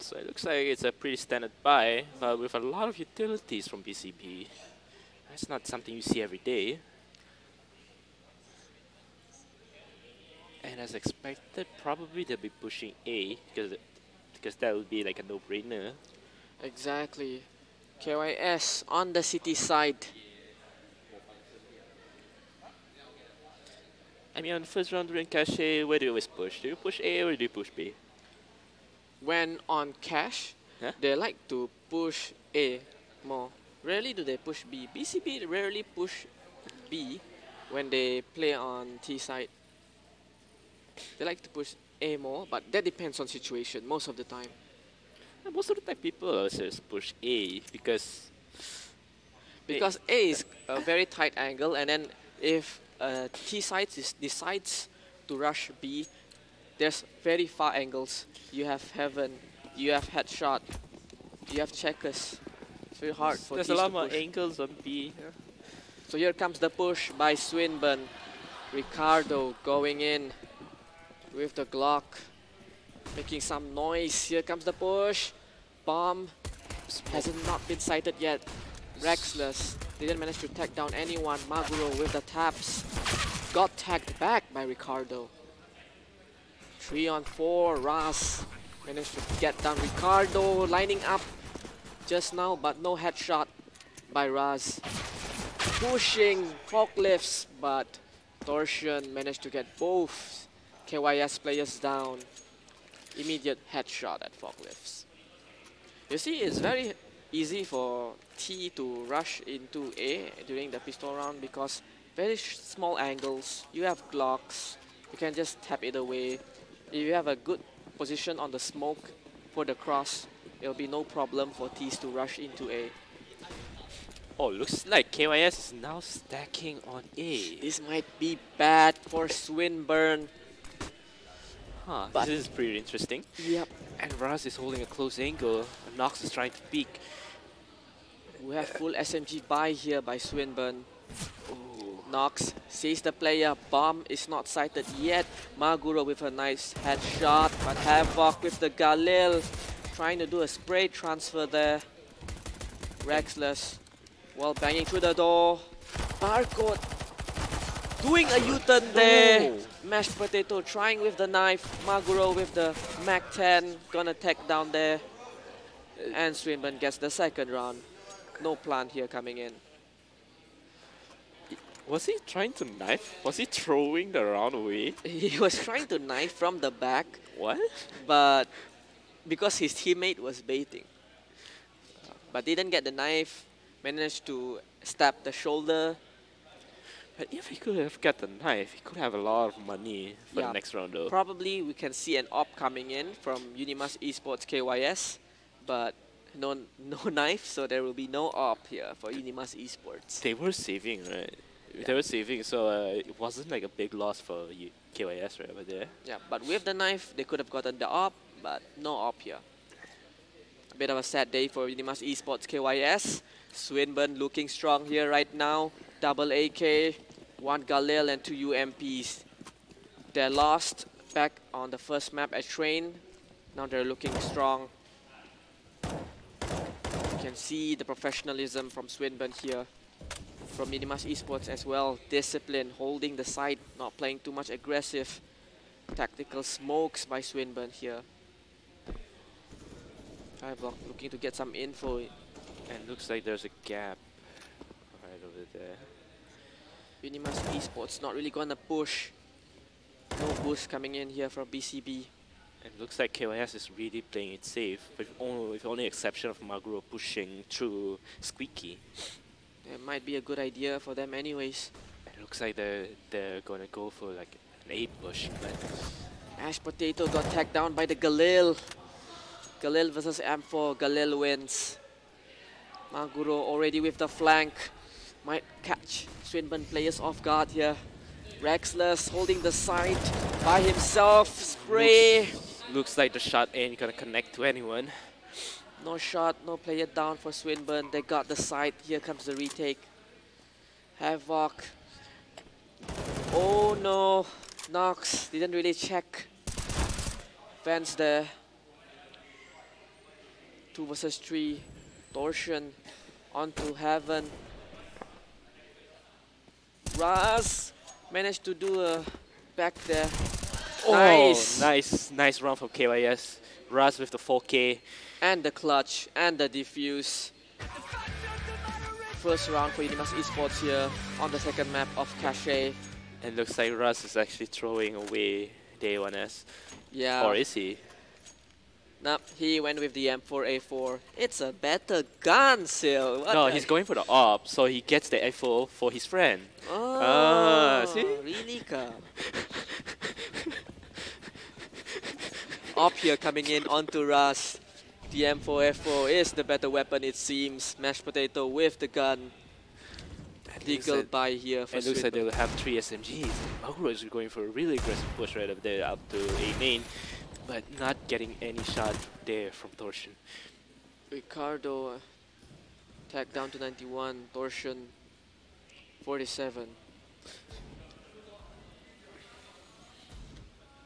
So it looks like it's a pretty standard buy, but with a lot of utilities from BCB. That's not something you see every day. And as expected, probably they'll be pushing A because that would be like a no-brainer. Exactly. K.Y.C on the city side. I mean, on the first round during Cache, where do you always push? Do you push A or do you push B? When on Cache, Huh? they like to push A more. Rarely do they push B. BCB rarely push B when they play on T side. They like to push A more, but that depends on situation most of the time. And most of the time, people also push A because A is a very tight angle, and then if T side decides to rush B, there's very far angles. You have heaven, you have headshot, you have checkers. It's very hard for there's Ts a lot to more push. angles on B. Yeah. So here comes the push by Swinburne. Ricardo going in with the Glock, making some noise. Here comes the push. Bomb hasn't not been sighted yet. Rexless didn't manage to tag down anyone. Maguro with the taps. Got tagged back by Ricardo. 3 on 4. Raz managed to get down Ricardo, lining up just now, but no headshot by Raz. Pushing forklifts, but Torsion managed to get both K.Y.C players down. Immediate headshot at forklifts. You see, it's very easy for T to rush into A during the pistol round because very small angles. You have Glocks, you can just tap it away. If you have a good position on the smoke for the cross, it'll be no problem for T's to rush into A. Oh, looks like K.Y.C is now stacking on A. This might be bad for Swinburne. Huh, But this is pretty interesting. yep, And Raz is holding a close angle, and Nox is trying to peek. we have full SMG buy here by Swinburne. Nox sees the player. Bomb is not sighted yet. Maguro with a nice headshot, but Havoc with the Galil trying to do a spray transfer there. Rexless while banging through the door. Barcode doing a U-turn there. Mashed potato trying with the knife. Maguro with the Mac-10 gonna tag down there. And Swinburne gets the second round. No plant here coming in. Was he trying to knife? Was he throwing the round away? He was trying to knife from the back, What? but because his teammate was baiting. But didn't get the knife, managed to stab the shoulder. But if he could have got the knife, he could have a lot of money for the next round though. Probably we can see an op coming in from Unimas.K.Y.C K.Y.C, but no knife, so there will be no op here for Unimas.K.Y.C. They were saving, right? Yeah. They were saving, so it wasn't like a big loss for K.Y.C right over there. Yeah, but with the knife, they could have gotten the op, but no op here. A bit of a sad day for Unimas.K.Y.C K.Y.C. Swinburne looking strong here right now. Double AK, 1 Galil and 2 UMPs. They're lost back on the first map at Train. Now they're looking strong. You can see the professionalism from Swinburne here. From Unimas.K.Y.C as well. Discipline, holding the side, not playing too much aggressive. Tactical smokes by Swinburne here. Skyblock looking to get some info. And looks like there's a gap right over there. Unimas.K.Y.C not really gonna push. No boost coming in here from BCB. And looks like K.Y.C is really playing it safe, with only exception of Maguro pushing through Squeaky. It might be a good idea for them anyways. It looks like they're gonna go for like an A push, but Mashed Potato got tagged down by the Galil. Galil versus M4. Galil wins. Maguro already with the flank. Might catch Swinburne players off guard here. Rexless holding the side by himself. Spray. Looks like the shot ain't gonna connect to anyone. No shot, no player down for Swinburne. They got the side. Here comes the retake. Havoc. Oh no. Nox didn't really check. Fans there. 2 versus 3. Torsion onto Heaven. Raz managed to do a back there. Oh, nice. nice round from K.Y.S. Raz with the 4K. And the clutch and the defuse. First round for Unimas.K.Y.C here on the second map of Cache. And looks like Raz is actually throwing away the A1S. Yeah. Or is he? Nope, he went with the M4A4. It's a better gun, Sil. No, he's going for the AWP, so he gets the A4 for his friend. Oh, See? really come. AWP here coming in onto Raz. The M4A4 is the better weapon, it seems. Mashed Potato with the gun. Deagle by here for It looks like Swinburne. they'll have 3 SMGs. Maguro is going for a really aggressive push right up there, up to A main, but not getting any shot there from Torsion. Ricardo tagged down to 91, Torsion 47.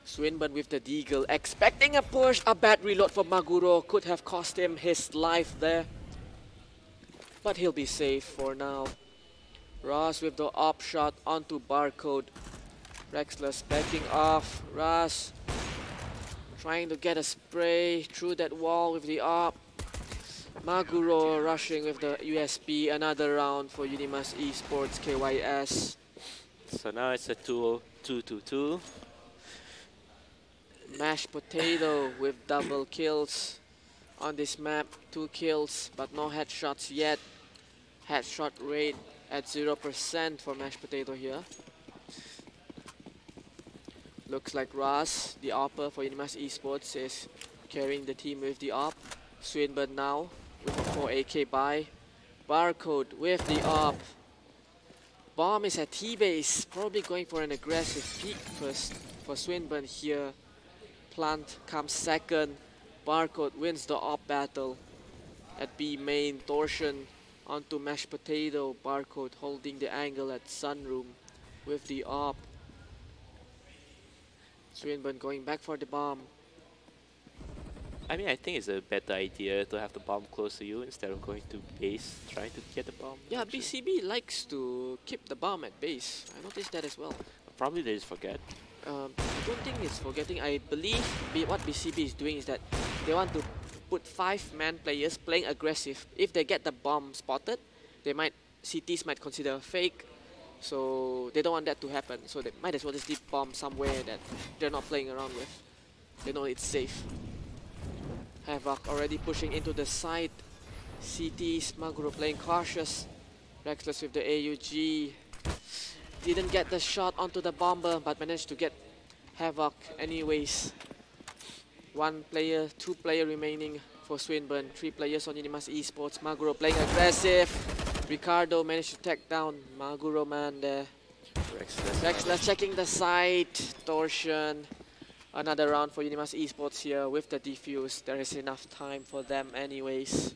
Swinburne with the Deagle, expecting a push. A bad reload for Maguro could have cost him his life there. But he'll be safe for now. Raz with the op shot onto Barcode. Rexless backing off. Raz trying to get a spray through that wall with the op. Maguro rushing with the USP. Another round for Unimas.K.Y.C KYS. So now it's a 2-2-2. Mashed Potato with double kills on this map. 2 kills, but no headshots yet. Headshot rate at 0% for Mashed Potato here. Looks like Raz, the AWPer for Unimas.K.Y.C, is carrying the team with the AWP. Swinburne now with a 4 AK buy. Barcode with the AWP. Bomb is at T-base, probably going for an aggressive peek first for Swinburne here. Plant comes second. Barcode wins the AWP battle at B main. Torsion onto Mashed Potato. Barcode holding the angle at Sunroom with the AWP. Swinburne going back for the bomb. I mean, I think it's a better idea to have the bomb close to you instead of going to base, trying to get the bomb. Yeah, actually. BCB likes to keep the bomb at base. I noticed that as well. Probably they just forget. I don't think it's forgetting. I believe what BCB is doing is that they want to put 5-man players playing aggressive. If they get the bomb spotted, CTs might consider fake. So they don't want that to happen. So they might as well just leave bomb somewhere that they're not playing around with. They know it's safe. Havoc already pushing into the side. CTs, Maguro playing cautious. Rexless with the AUG. Didn't get the shot onto the bomber, but managed to get Havoc anyways. 1 player, 2 player remaining for Swinburne. 3 players on Unimas.K.Y.C. Maguro playing aggressive. Ricardo managed to take down Maguro man there. Rexless checking the side. Torsion. Another round for Unimas.K.Y.C here with the defuse. There is enough time for them anyways.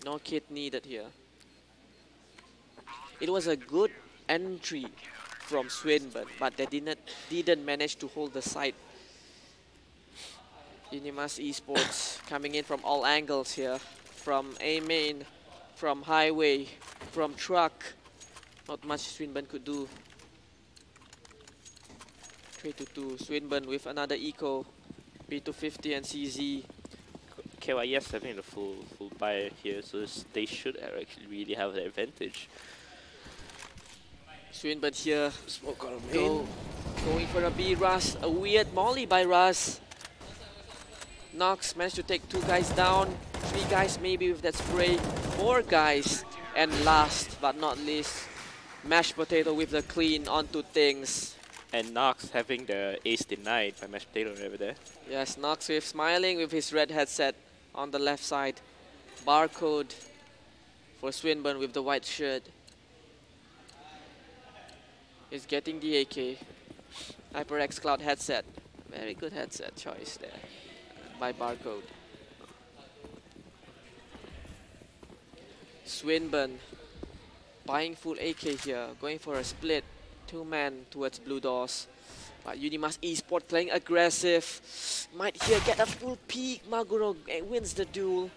No kit needed here. It was a good entry from Swinburne, but they didn't manage to hold the site. Unimas.K.Y.C coming in from all angles here. From A main, from highway, from truck. Not much Swinburne could do. 3-2. Swinburne with another eco. B250 and CZ. KYS having the full buy here, so they should actually really have the advantage. Swinburne here. Smoke on a main. Going for a B rush. A weird molly by Raz. Nox managed to take 2 guys down. 3 guys maybe with that spray. 4 guys. And last but not least, Mashed Potato with the clean onto things. And Nox having the ace denied by Mashed Potato over there. Yes, Nox with smiling with his red headset on the left side. Barcode for Swinburne with the white shirt. He's getting the AK. HyperX Cloud headset. Very good headset choice there by Barcode. Swinburne buying full AK here, going for a split. 2-man towards blue doors. But Unimas.K.Y.C playing aggressive. Might here get a full peek. Maguro wins the duel.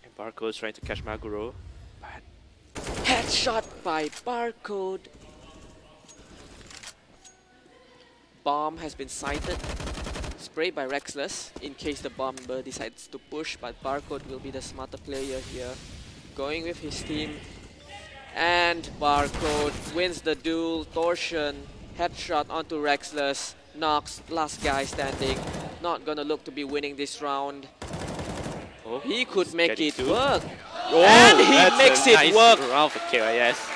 And Barcode's trying to catch Maguro. But Headshot by Barcode. Bomb has been sighted. Sprayed by Rexless in case the bomber decides to push, but Barcode will be the smarter player here. Going with his team. And Barcode wins the duel. Torsion, headshot onto Rexless. Nox, last guy standing. Not gonna look to be winning this round. oh, He could make it to work. Oh, And he that's makes a it nice work. round for K.Y.S.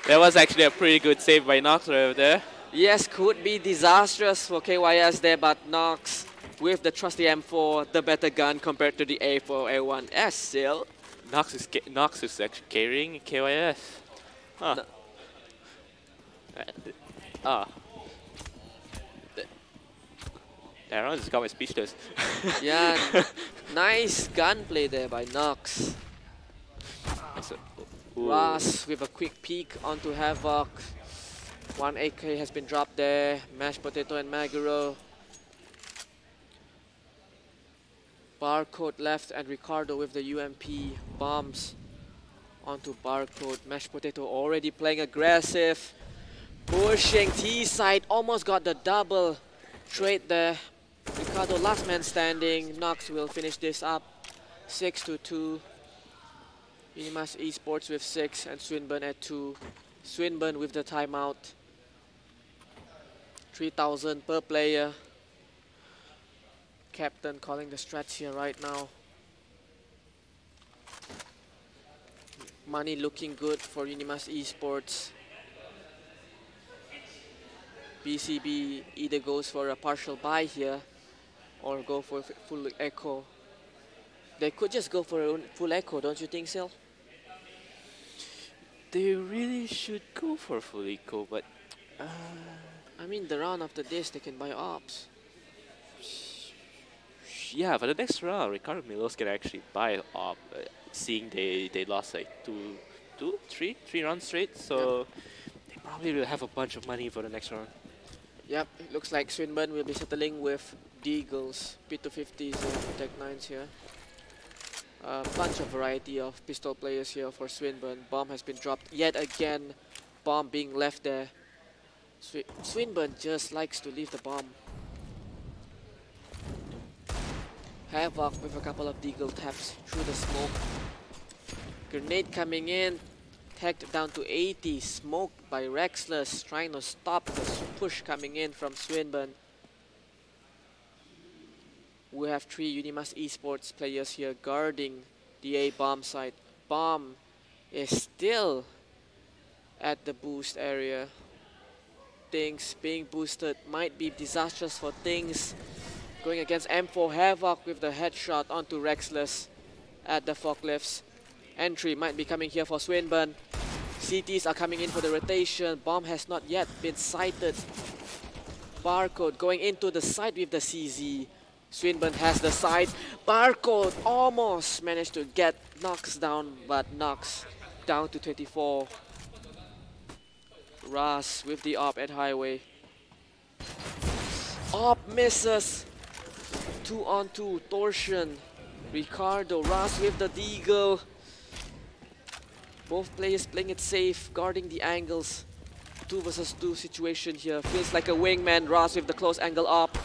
That was actually a pretty good save by Nox over there. Yes, could be disastrous for K.Y.S there, but Nox with the trusty M4, the better gun compared to the A4A1S still. Nox is actually carrying K.Y.S. Huh. No. That round just got me speechless. Yeah, nice gunplay there by Nox. Ras with a quick peek onto Havoc. 1 AK has been dropped there. Mashed Potato and Maguro. Barcode left and Ricardo with the UMP bombs onto Barcode. Mashed Potato already playing aggressive. Pushing T side, almost got the double trade there. Ricardo last man standing. Nox will finish this up. 6-2. Unimas.K.Y.C with 6 and Swinburne at 2. Swinburne with the timeout. 3,000 per player. Captain calling the strats here right now. Money looking good for Unimas.K.Y.C. BCB either goes for a partial buy here or go for full echo. They could just go for a full echo, don't you think, Sil? They really should go for full eco, but I mean, the round after this, they can buy ops. yeah, but the next round, Ricardo Milos can actually buy op, seeing they lost like three rounds straight, so they probably will have a bunch of money for the next round. Yep, it looks like Swinburne will be settling with Deagles, P250s and Tech 9s here. A bunch of variety of pistol players here for Swinburne. Bomb has been dropped yet again. Bomb being left there. Swinburne just likes to leave the bomb. Havoc with a couple of Deagle taps through the smoke. Grenade coming in. Tagged down to 80. Smoked by Rexless. Trying to stop the push coming in from Swinburne. We have 3 Unimas.K.Y.C players here guarding the A bomb site. Bomb is still at the boost area. Things being boosted might be disastrous for Things. Going against M4 Havoc with the headshot onto Rexless at the forklifts. Entry might be coming here for Swinburne. CTs are coming in for the rotation. Bomb has not yet been sighted. Barcode going into the side with the CZ. Swinburne has the side. Barcode almost managed to get Nox down, but Nox down to 24. Ras with the op at highway. Op misses. 2-on-2. Torsion. Ricardo. Ras with the Deagle. Both players playing it safe, guarding the angles. 2 versus 2 situation here. Feels like a wingman. Ras with the close angle op.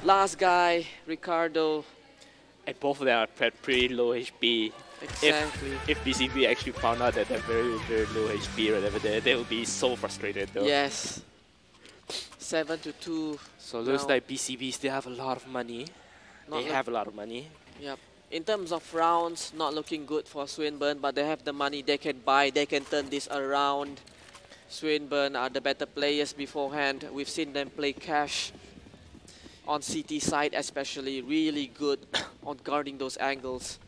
Last guy, Ricardo. And both of them are pretty low HP. Exactly. If BCB actually found out that they're very, very low HP right over there, they would be so frustrated though. Yes. 7-2. So looks like BCB still have a lot of money. Not They have a lot of money. Yep. In terms of rounds, not looking good for Swinburne, but they have the money they can buy. They can turn this around. Swinburne are the better players beforehand. We've seen them play cash on CT side, especially really good on guarding those angles.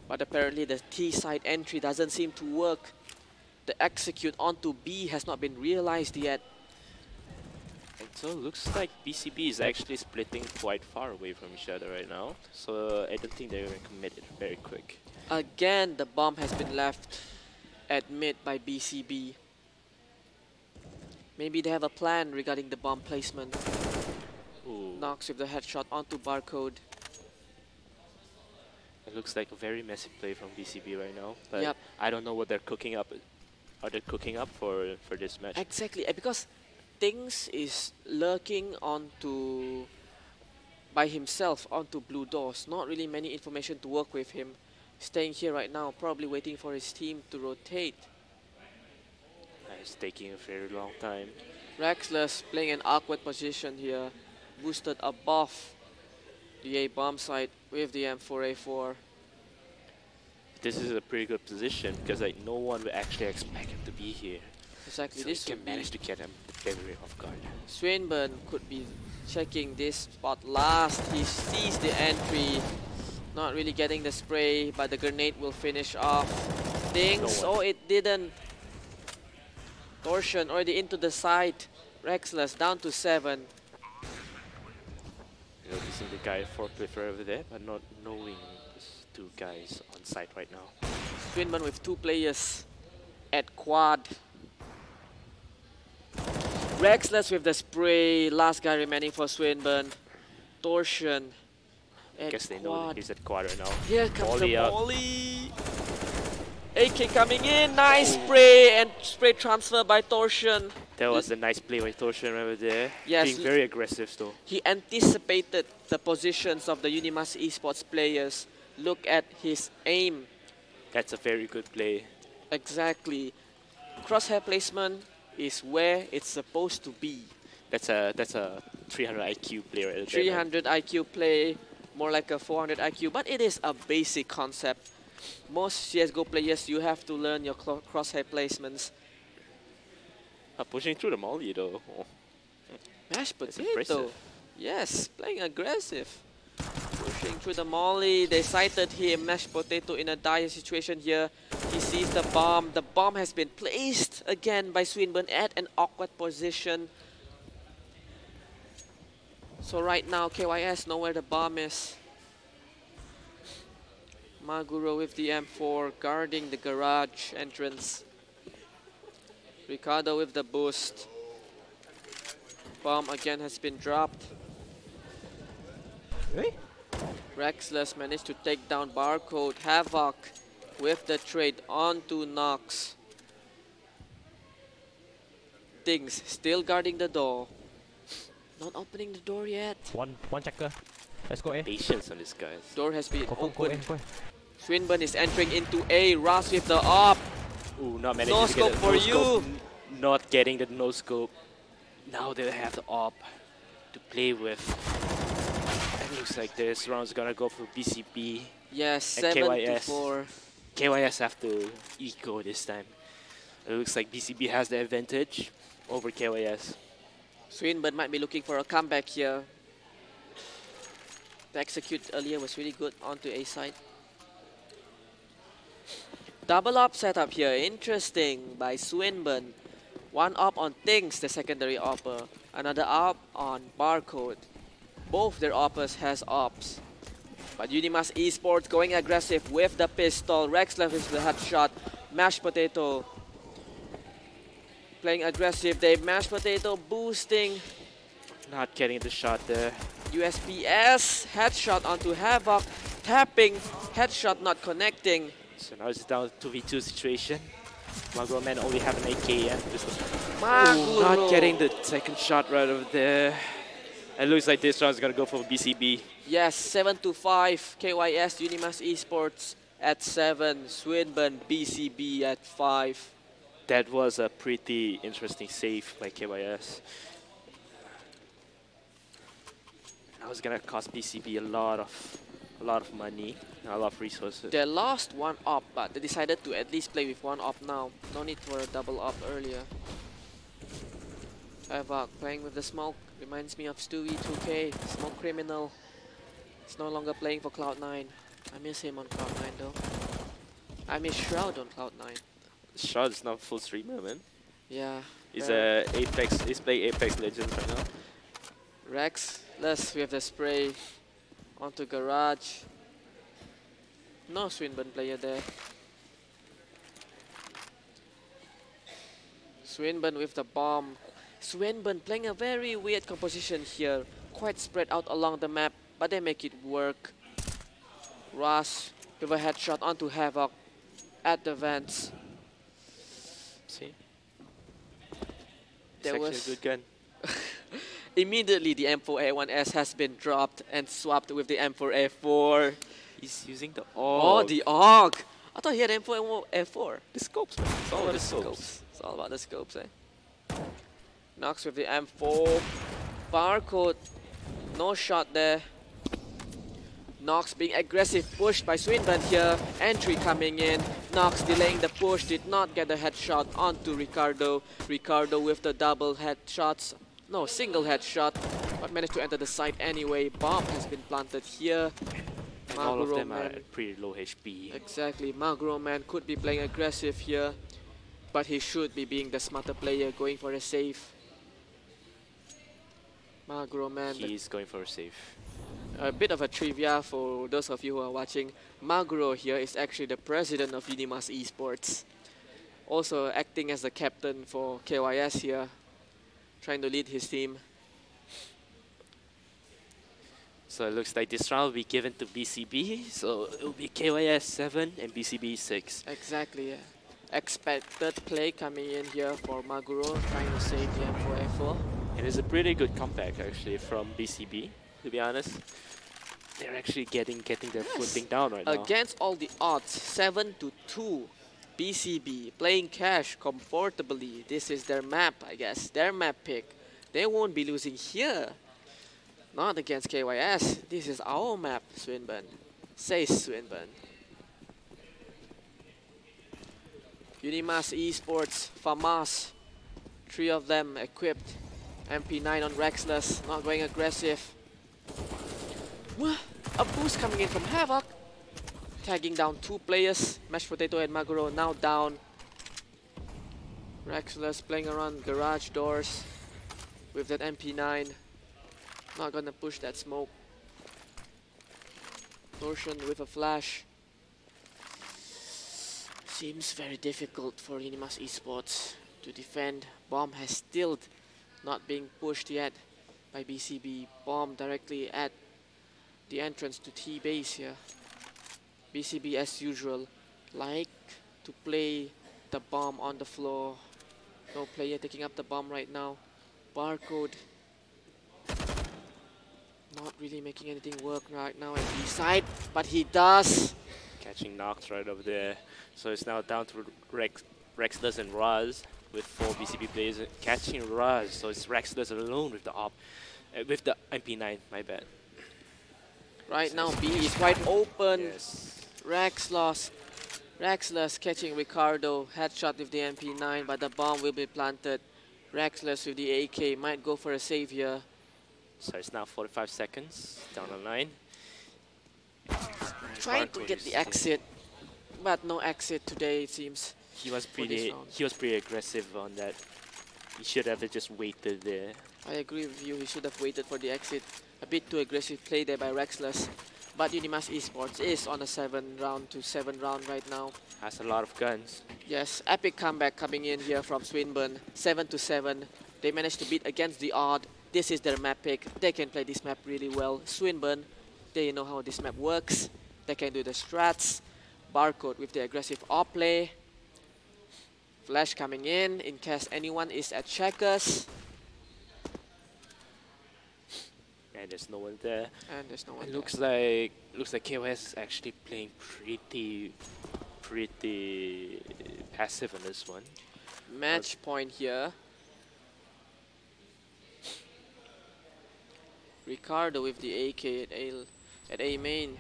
But apparently the T side entry doesn't seem to work. The execute onto B has not been realized yet. And so it looks like BCB is actually splitting quite far away from each other right now. So I don't think they're going to commit it very quick. Again, the bomb has been left at mid by BCB. Maybe they have a plan regarding the bomb placement. Ooh. Knocks with the headshot onto Barcode. It looks like a very messy play from BCB right now. But Yep. I don't know what they're cooking up. Are they cooking up for this match? Exactly, because Things is lurking onto by himself onto blue doors. Not really many information to work with him. Staying here right now, probably waiting for his team to rotate. It's taking a very long time. Rexless playing an awkward position here, boosted above the A bomb site with the M4A4. This is a pretty good position because like no one will actually expect him to be here. Exactly, So this he would can manage to get him very off guard. Swinburne could be checking this spot last. He sees the entry, not really getting the spray, but the grenade will finish off things. No Oh, it didn't. Torsion already into the side. Rexless down to 7. You know, seeing the guy forklift right over there, but not knowing there's two guys on site right now. Swinburne with 2 players at quad. Rexless with the spray. Last guy remaining for Swinburne. Torsion at Guess they know that quad. he's at quad right now. Here comes Volley the up. volley. AK coming in. Nice spray and spray transfer by Torsion. That was a nice play by Torsion over there. Yes. Being very aggressive though. He anticipated the positions of the Unimas.K.Y.C players. Look at his aim. That's a very good play. Exactly. Crosshair placement is where it's supposed to be. That's a 300 IQ play right there. 300 IQ play, more like a 400 IQ, but it is a basic concept. Most CSGO players, you have to learn your crosshair placements. Pushing through the molly though. Oh. Mashed That's potato. impressive. Yes, playing aggressive. Pushing through the molly. They sighted him. Mashed potato in a dire situation here. He sees the bomb. The bomb has been placed again by Swinburne at an awkward position. So right now, K.Y.S. know where the bomb is. Maguro with the M4 guarding the garage entrance. Ricardo with the boost. Bomb again has been dropped. Really? Rexless managed to take down Barcode. Havoc with the trade onto Nox. Things still guarding the door. Not opening the door yet. One checker. Let's go A. Patience on this guy. Door has been Go A, opened. go A. Swinburne is entering into A. Ras with the op. Ooh, not managing No to scope get it. for No scope. you. Not getting the no scope. Now they have the op to play with. It looks like this round's gonna go for BCB. Yes, And 7 to K.Y.S. 4. K.Y.S. have to eco this time. It looks like BCB has the advantage over K.Y.S. Swinburne might be looking for a comeback here. The execute earlier was really good onto A side. Double op setup here, interesting by Swinburne. One op on Things, the secondary opper. Another op on Barcode. Both their oppers has ops. But Unimas.K.Y.C going aggressive with the pistol. Rexless with the headshot. Mashed potato. Playing aggressive, they mashed potato boosting. Not getting the shot there. USPS headshot onto Havoc. Tapping, headshot not connecting. So now it's down to 2v2 situation. Maguro man only have an AK and this was Maguro. not getting the second shot right over there. It looks like this round's gonna go for BCB. Yes, 7 to 5. K.Y.S. Unimas.K.Y.C at 7. Swinburne.BCB at 5. That was a pretty interesting save by K.Y.S. That was gonna cost BCB a lot of money, a lot of resources. They lost one op, but they decided to at least play with one op now. No need for a double op earlier. Havoc playing with the smoke. Reminds me of Stewie 2K. Smoke criminal. He's no longer playing for Cloud9. I miss him on Cloud9 though. I miss Shroud on Cloud9. Shroud's not full streamer, man. Yeah. He's well, Apex. He's playing Apex Legends right now. Rexless with the spray onto Garage. No Swinburne player there. Swinburne with the bomb. Swinburne playing a very weird composition here. Quite spread out along the map, but they make it work. Rush with a headshot onto Havoc at the vents. See? It's There actually was a good gun. immediately the M4A1S has been dropped and swapped with the M4A4. He's using the Oh, AUG. the AUG! I thought he had M4A4. The scopes, man. It's all Oh, about the the scopes. It's all about the scopes, eh? Knox with the M4. Barcode. No shot there. Knox being aggressive, pushed by Swinburne here. Entry coming in. Knox delaying the push, did not get the headshot onto Ricardo. Ricardo with the double headshots. No, single headshot, but managed to enter the site anyway. Bomb has been planted here. And all of Maguro them are man. at pretty low HP. Exactly, Maguro man could be playing aggressive here, but he should be being the smarter player, going for a save. Maguro man, He's going for a save. a bit of a trivia for those of you who are watching. Maguro here is actually the president of Unimas.K.Y.C. Also acting as the captain for K.Y.S here, trying to lead his team. So it looks like this round will be given to BCB. So it will be K.Y.S 7 and BCB 6. Exactly, yeah. Expected play coming in here for Maguro, trying to save the M4A4. It is a pretty good comeback actually from BCB, to be honest. They're actually getting their footing down right now. Against all the odds, 7-2. BCB playing cash comfortably. This is their map, I guess. Their map pick. They won't be losing here. Not against K.Y.S. This is our map, Swinburne. Says Swinburne. Unimas.K.Y.C, FAMAS. 3 of them equipped. MP9 on Rexless, not going aggressive. A boost coming in from Havoc. Tagging down 2 players. Mashed Potato and Maguro now down. Rexless playing around garage doors with that MP9. Not gonna push that smoke. Torsion with a flash. Seems very difficult for Unimas.K.Y.C to defend. Bomb has still not being pushed yet by BCB. Bomb directly at the entrance to T base here. BCB as usual like to play the bomb on the floor. No player taking up the bomb right now. Barcode not really making anything work right now at B side, but he does. Catching Knox right over there. So it's now down to Rexless and Raz with 4 BCB players catching Raz. So it's Rexless alone with the with the MP9. My bad. Right now B is wide open. Yes. Rexless catching Ricardo. Headshot with the MP9, but the bomb will be planted. Rexless with the AK might go for a save here. So it's now 45 seconds down the line. Trying to get the exit, but no exit today it seems. He was pretty aggressive on that. He should have just waited there. I agree with you, he should have waited for the exit. A bit too aggressive play there by Rexless. But Unimas.K.Y.C is on a 7-round to 7 round right now. Has a lot of guns. Yes, epic comeback coming in here from Swinburne. 7-7. They managed to beat against the odd. This is their map pick. They can play this map really well. Swinburne, they know how this map works. They can do the strats. Barcode with the aggressive off play. Flash coming in case anyone is at checkers. And there's no one there. And there's no one It there. looks like K.Y.S is actually playing pretty passive on this one. Match point here. Ricardo with the AK at A main.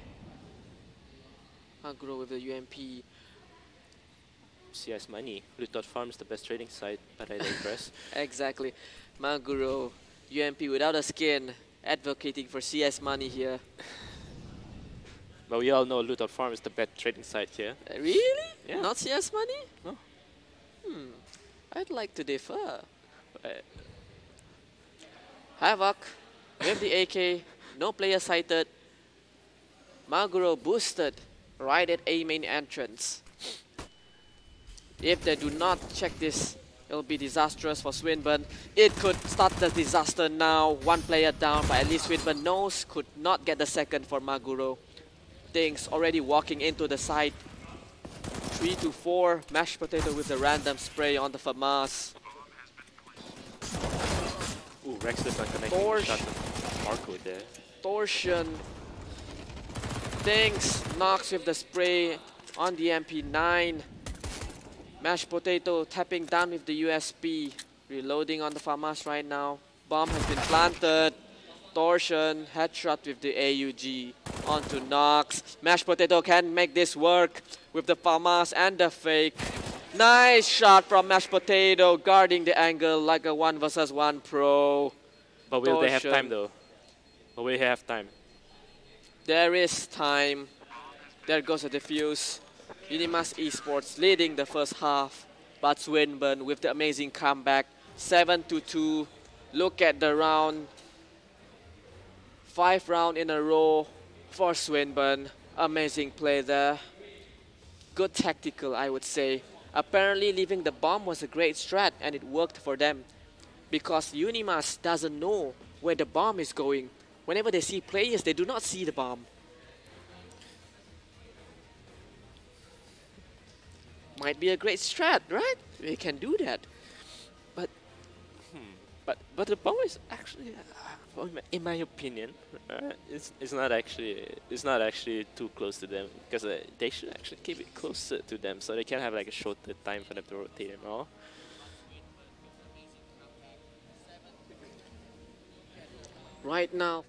Agro with the UMP. CS Money. Lutot Farm is the best trading site, but I digress. Exactly. Maguro, UMP without a skin, advocating for CS money here. But we all know Lootout Farm is the best trading site here. Really? Yeah. Not CS money? No. I'd like to differ. Havoc with the AK, no player sighted. Maguro boosted right at A main entrance. If they do not check this, it'll be disastrous for Swinburne. It could start the disaster now. One player down, but at least Swinburne knows could not get the second for Maguro. Things already walking into the side. 3 to 4, mashed potato with the random spray on the FAMAS. Ooh, Rexless not connecting the shot with Marco there. Torsion. Things knocks with the spray on the MP9. Mashed potato tapping down with the USP. Reloading on the FAMAS right now. Bomb has been planted. Torsion, headshot with the AUG. Onto Nox. Mashed potato can make this work with the FAMAS and the fake. Nice shot from mashed potato, guarding the angle like a 1 versus 1 pro. But will they have Torsion. time though? Will they have time? There is time. There goes the defuse. Unimas.K.Y.C leading the first half, but Swinburne with the amazing comeback. 7 to 2. Look at the round. 5 rounds in a row for Swinburne. Amazing play there. Good tactical, I would say. Apparently leaving the bomb was a great strat, and it worked for them. Because Unimas doesn't know where the bomb is going. Whenever they see players, they do not see the bomb. Might be a great strat, right? They can do that. But the bomb is actually, in my opinion, it's not actually too close to them, because they should actually keep it closer to them so they can have like a shorter time for them to rotate and all. Right now.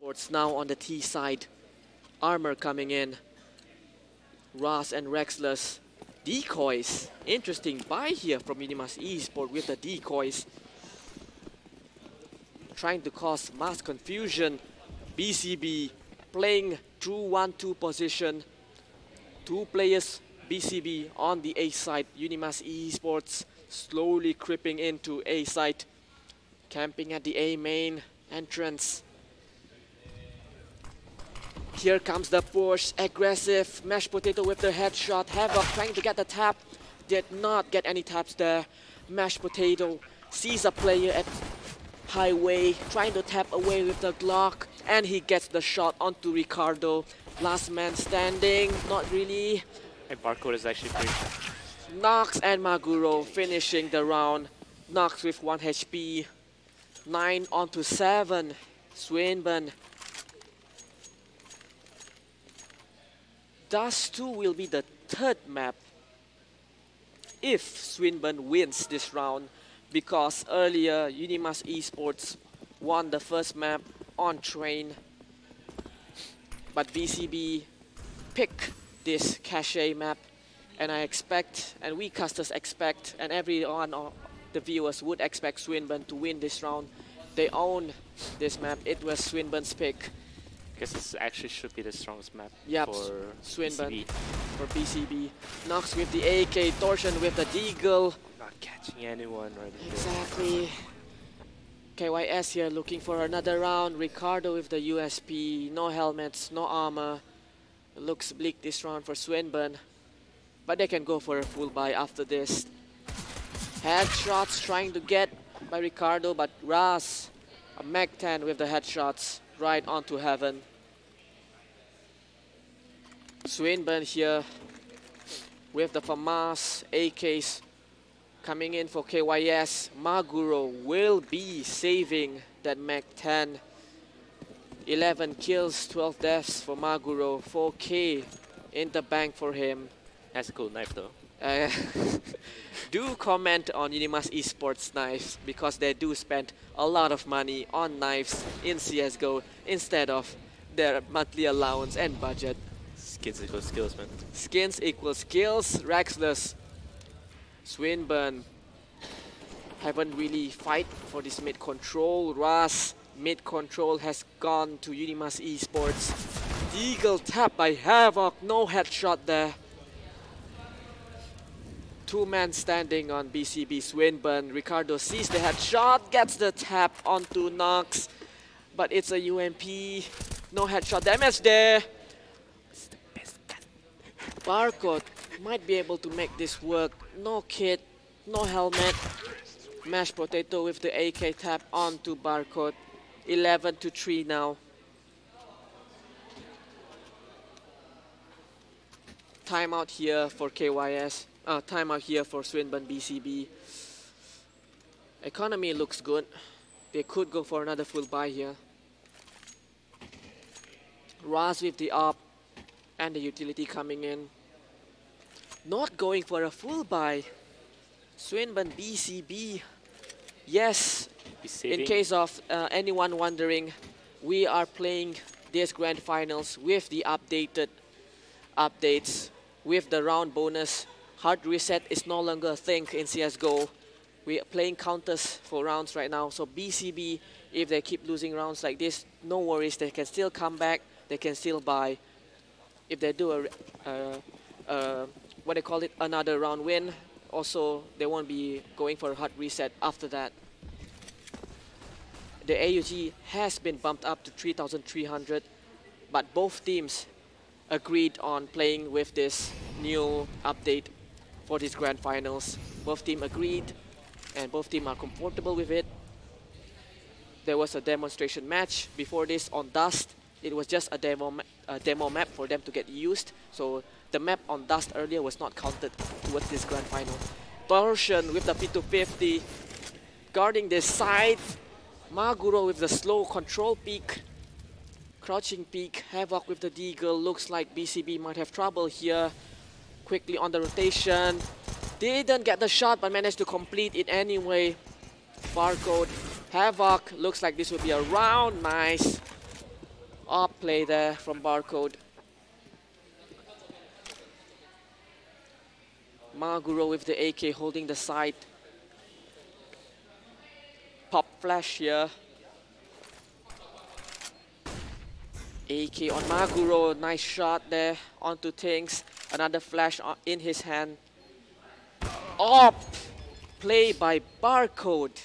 It's now on the T side. Armor coming in. Ras and Rexless. Decoys. Interesting buy here from Unimas.K.Y.C with the decoys. Trying to cause mass confusion. BCB playing true 1-2 position. 2 players BCB on the A side. Unimas.K.Y.C slowly creeping into A side. Camping at the A main entrance. Here comes the push, aggressive, mashed potato with the headshot. Havoc trying to get the tap, did not get any taps there. Mashed potato sees a player at highway, trying to tap away with the Glock, and he gets the shot onto Ricardo. Last man standing, not really. And Barcode is actually pretty. Nox and Maguro finishing the round. Nox with 1 HP, 9 onto 7. Swinburne. Dust 2 will be the 3rd map if Swinburne wins this round, because earlier Unimas.K.Y.C won the first map on train, but BCB pick this cache map, and I expect, and we casters expect, and everyone of the viewers would expect Swinburne to win this round. They own this map. It was Swinburne's pick. I guess this actually should be the strongest map Yep, for Swinburne BCB. for BCB. Nox with the AK, Torsion with the Deagle. Not catching anyone right there. Exactly. K.Y.S here looking for another round. Ricardo with the USP. No helmets, no armor. It looks bleak this round for Swinburne. But they can go for a full buy after this. Headshots trying to get by Ricardo, but Ras, a Mag-10 with the headshots right onto heaven. Swinburne here with the FAMAS, AKs coming in for K.Y.S. Maguro will be saving that Mag-10. 11 kills, 12 deaths for Maguro. 4K in the bank for him. That's a cool knife though. Uh, do comment on Unimas Esports knives because they do spend a lot of money on knives in CSGO instead of their monthly allowance and budget. Skins equal skills, man. Skins equal skills. Rexless, Swinburne haven't really fight for this mid control. Ras mid control has gone to Unimas Esports. Eagle tap by Havoc, no headshot there. Two-man standing on BCB Swinburne. Ricardo sees the headshot, gets the tap onto Nox, but it's a UMP. No headshot damage there. It's the best gun. Barcode might be able to make this work. No kit, no helmet. Mashed potato with the AK tap onto Barcode. 11-3 now. Timeout here for K.Y.C. Timeout here for Swinburne.BCB. Economy looks good. They could go for another full buy here. Raz with the op and the utility coming in. Not going for a full buy. Swinburne.BCB. Yes, in case of anyone wondering, we are playing this grand finals with the updated updates, with the round bonus. Hard reset is no longer a thing in CSGO. We are playing counters for rounds right now. So BCB, if they keep losing rounds like this, no worries. They can still come back. They can still buy. If they do what they call it, another round win, also they won't be going for a hard reset after that. The AUG has been bumped up to 3,300, but both teams agreed on playing with this new update for these grand finals. Both teams agreed, and both teams are comfortable with it. There was a demonstration match before this on Dust. It was just a demo map for them to get used. So the map on Dust earlier was not counted towards this grand final. Torsion with the P250, guarding this side. Maguro with the slow control peek. Crouching peek. Havoc with the Deagle. Looks like BCB might have trouble here. Quickly on the rotation. Didn't get the shot but managed to complete it anyway. Barcode. Havoc. Looks like this will be a round. Nice. Up play there from Barcode. Maguro with the AK holding the side. Pop flash here. AK on Maguro, nice shot there onto things. Another flash in his hand. Up play by Barcode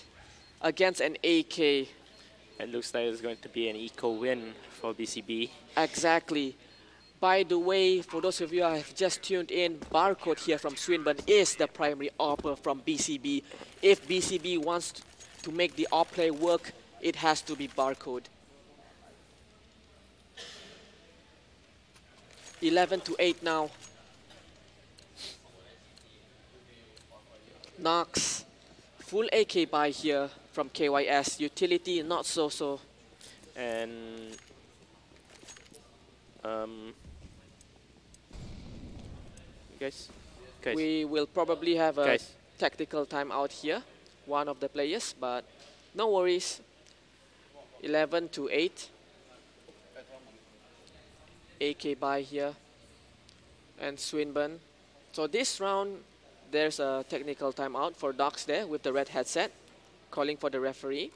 against an AK. It looks like it's going to be an eco win for BCB. Exactly. By the way, for those of you who have just tuned in, Barcode here from Swinburne is the primary AWPer from BCB. If BCB wants to make the AWP play work, it has to be Barcode. 11-8 now. Nox, full AK buy here from K.Y.C. Utility not so. And guys, we will probably have a tactical timeout here, one of the players, but no worries. 11-8. AK buy here and Swinburne. So this round there's a technical timeout for Docs there with the red headset calling for the referee.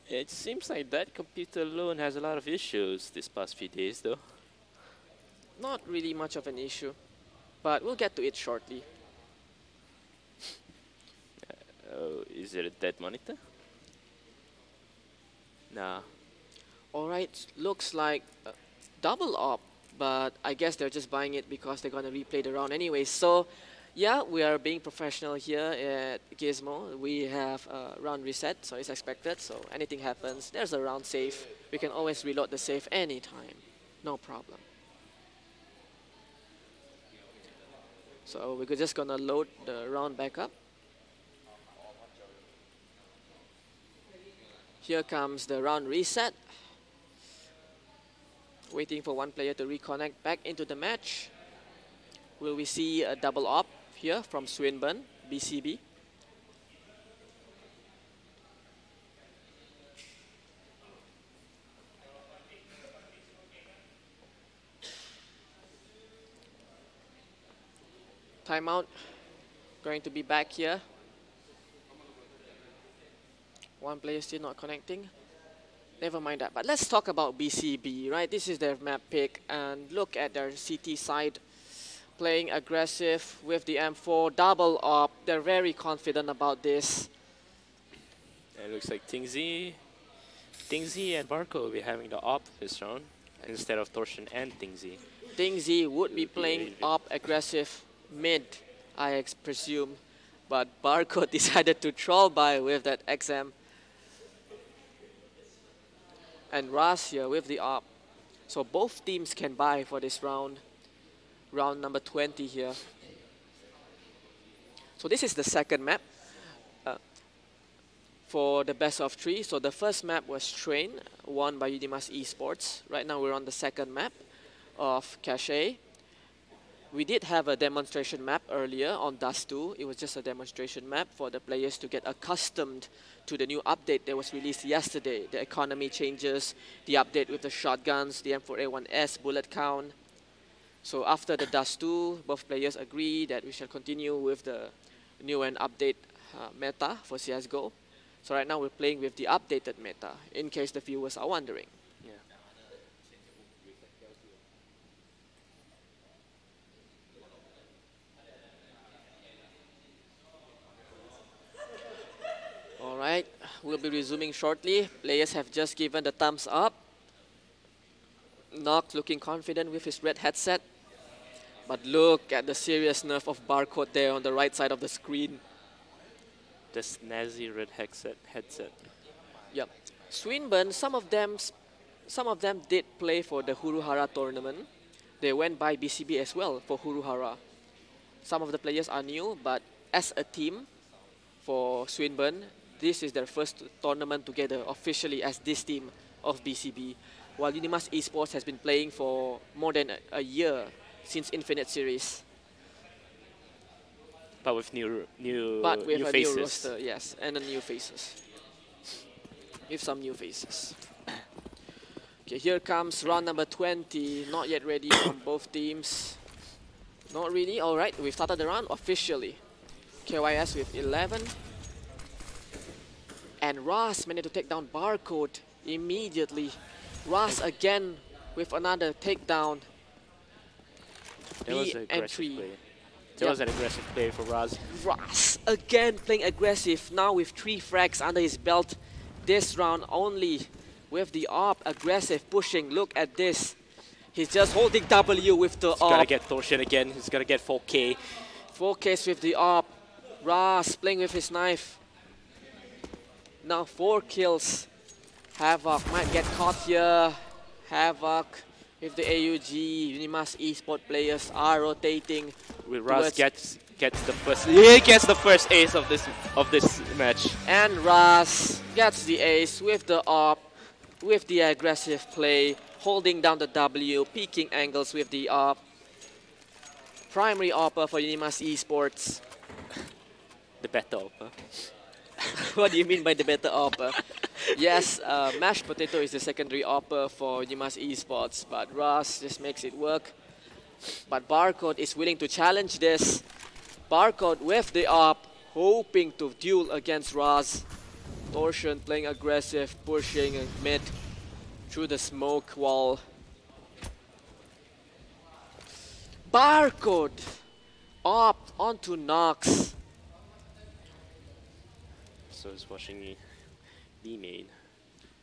It seems like that computer alone has a lot of issues this past few days though. Not really much of an issue, but we'll get to it shortly. Oh, is it a dead monitor? Nah. Alright, looks like double op, but I guess they're just buying it because they're gonna replay the round anyway. So yeah, we are being professional here at Gizmo. We have a round reset, so it's expected. So anything happens, there's a round save. We can always reload the save anytime, no problem. So we're just gonna load the round back up. Here comes the round reset. Waiting for one player to reconnect back into the match. Will we see a double op here from Swinburne.BCB? Timeout. Going to be back here. One player still not connecting. Never mind that. But let's talk about BCB, right? This is their map pick. And look at their CT side. Playing aggressive with the M4. Double op. They're very confident about this. It looks like Tingzi and Barco will be having the op this round instead of Torsion and Tingzi. Tingzi would be playing op aggressive mid, I presume. But Barco decided to troll by with that XM. And Ras here with the op. So both teams can buy for this round. Round number 20 here. So this is the second map for the best of 3. So the first map was Train, won by Unimas.K.Y.C. Right now we're on the second map of Cache. We did have a demonstration map earlier on Dust 2. It was just a demonstration map for the players to get accustomed to the new update that was released yesterday. The economy changes, the update with the shotguns, the M4A1S bullet count. So after the Dust 2, both players agree that we shall continue with the new and update meta for CSGO. So right now we're playing with the updated meta, in case the viewers are wondering. Yeah. Alright, we'll be resuming shortly. Players have just given the thumbs up. Nox looking confident with his red headset. But look at the serious nerf of Barcode there on the right side of the screen. The snazzy red headset. Yep. Swinburne, some of them did play for the Huruhara tournament. They went by BCB as well for Huruhara. Some of the players are new, but as a team for Swinburne, this is their first tournament together officially as this team of BCB. While Unimas.K.Y.C has been playing for more than a year since Infinite Series. But with new a faces. new roster, yes, and new faces. With some new faces. Okay, here comes round number 20. Not yet ready from both teams. Not really. All right, we've started the round officially. K.Y.C with 11. And Ras managed to take down Barcode immediately. Ras again with another takedown. That was an aggressive play. That was an aggressive play for Ras. Ras again playing aggressive, now with 3 frags under his belt. This round only with the op, aggressive, pushing. Look at this. He's just holding W with the op. He's gotta get Torsion again. He's gotta get 4K. 4Ks with the op. Ras playing with his knife. Now 4 kills. Havoc might get caught here. Havoc with the AUG. Unimas.K.Y.C players are rotating. Will Ras gets the first? He gets the first ace of this match. And Ras gets the ace with the op, with the aggressive play, holding down the W, peaking angles with the op. Primary opper for Unimas.K.Y.C. The better opper. What do you mean by the better opper? Yes, mashed potato is the secondary opper for Unimas.K.Y.C, but Ras just makes it work. But Barcode is willing to challenge this. Barcode with the op, hoping to duel against Ras. Torsion playing aggressive, pushing mid through the smoke wall. Barcode op onto Nox. So he's watching the main.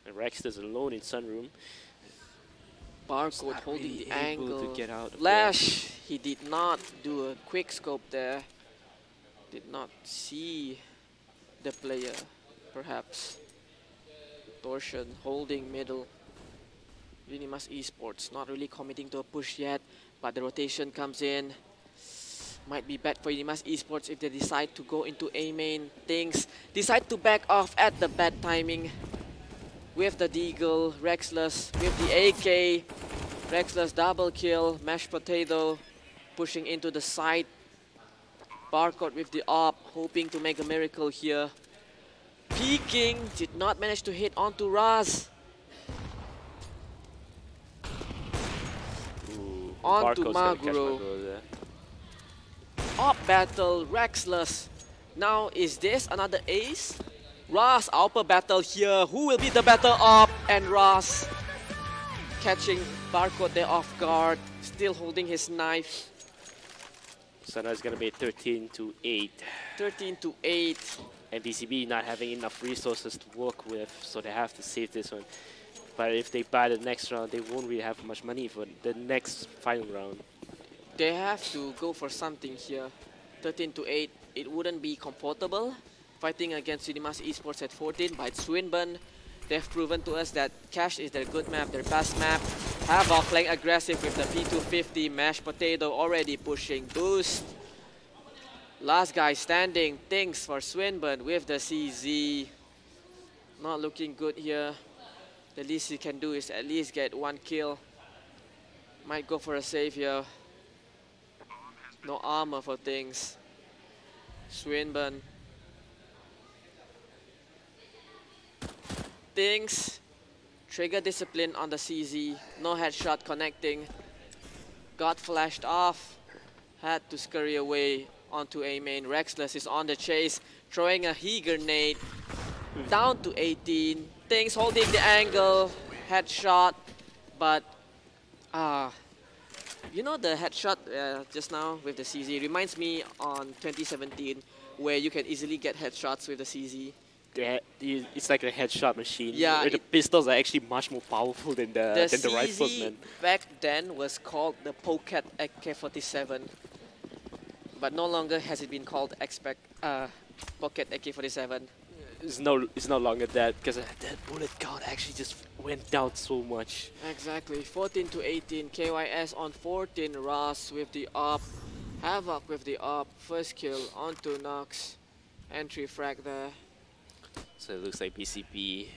And Rexter's alone in Sunroom. Barcode holding the angle. To get out Flash, he did not do a quick scope there. Did not see the player, perhaps. Torsion holding middle. Unimas.K.Y.C not really committing to a push yet, but the rotation comes in. Might be bad for Unimas.K.Y.C if they decide to go into A main. Things decide to back off at the bad timing. With the Deagle, Rexless with the AK. Rexless double kill, mashed potato. pushing into the side. Barcode with the up, hoping to make a miracle here. Peeking, did not manage to hit onto Raz. Onto Maguro. Up battle, Rexless. Now is this another ace? Raz, upper battle here. Who will be the better up? And Raz catching Barcode there off guard, still holding his knife. So now it's gonna be 13-8. 13-8. And BCB not having enough resources to work with, so they have to save this one. But if they buy the next round, they won't really have much money for the next final round. They have to go for something here. 13-8. It wouldn't be comfortable fighting against Unimas.K.Y.C at 14, but Swinburne, they've proven to us that Cash is their good map, their best map. Havoc playing aggressive with the P250, Mashed Potato already pushing boost. Last guy standing, things for Swinburne with the CZ. Not looking good here. The least he can do is at least get one kill. Might go for a save here. No armor for things. Swinburne. Things. Trigger discipline on the CZ. No headshot connecting. Got flashed off. Had to scurry away onto A main. Rexless is on the chase. Throwing a He grenade. Down to 18. Things holding the angle. Headshot. But you know the headshot just now with the CZ reminds me on 2017 where you can easily get headshots with the CZ. It's like a headshot machine. Yeah, the pistols are actually much more powerful than the rifles, man. Back then was called the Pocket AK-47, but no longer has it been called Pocket AK-47. It's no longer that, because that bullet count actually just went down so much. Exactly, 14-18. K.Y.S on 14. Raz with the up. Havoc with the up. First kill onto Nox. Entry frag there. So it looks like BCB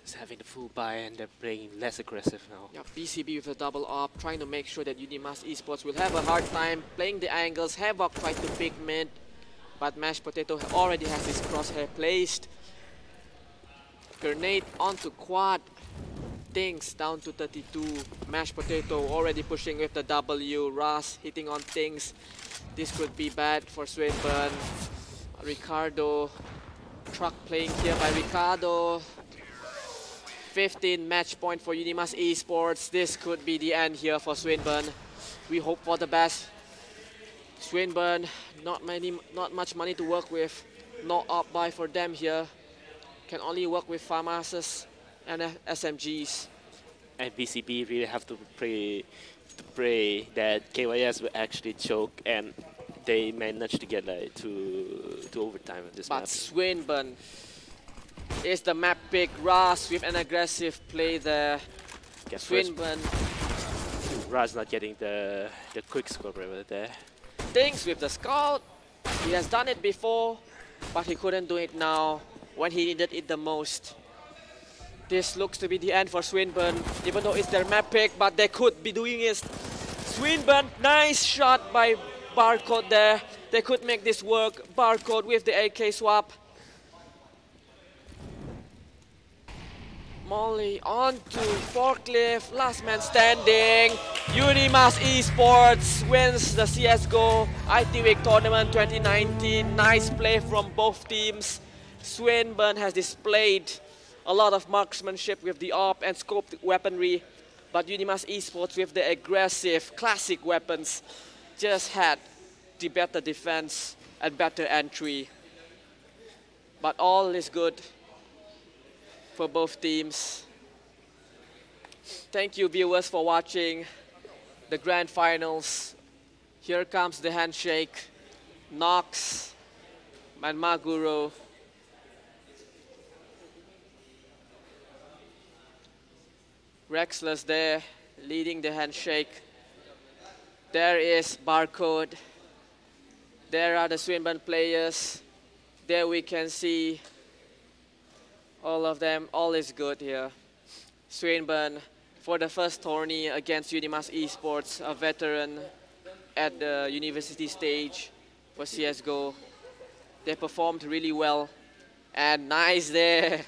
is having the full buy and they're playing less aggressive now. Yeah, BCB with a double up, trying to make sure that Unimas.K.Y.C will have a hard time playing the angles. Havoc tried to pick mid, but Mashed Potato already has his crosshair placed. Grenade onto quad. Things down to 32. Mashed Potato already pushing with the W. Raz hitting on things. This could be bad for Swinburne. Ricardo. Truck playing here by Ricardo. 15 match point for Unimas.K.Y.C. This could be the end here for Swinburne. We hope for the best. Swinburne, not much money to work with. No up buy for them here. Can only work with FAMASs and SMGs. And BCB really have to pray that K.Y.S will actually choke and they managed to get like to overtime on this map. But Swinburne is the map pick. Raz with an aggressive play there. Swinburne. Raz not getting the quick scope right there. Things with the scout. He has done it before, but he couldn't do it now when he needed it the most. This looks to be the end for Swinburne, even though it's their map pick, but they could be doing it. Swinburne, nice shot by Barcode there. They could make this work. Barcode with the AK swap. Molly onto Forklift. Last man standing. Unimas.K.Y.C wins the CSGO IT Week Tournament 2019. Nice play from both teams. Swinburne has displayed a lot of marksmanship with the AWP and scoped weaponry, but Unimas.K.Y.C with the aggressive classic weapons just had the better defense and better entry. But all is good for both teams. Thank you viewers for watching the grand finals. Here comes the handshake. Nox and Maguro. Rexless there, leading the handshake. There is Barcode. There are the Swinburne players. There we can see all of them. All is good here. Swinburne for the first tourney against Unimas.K.Y.C, a veteran at the university stage for CSGO. They performed really well. And nice there.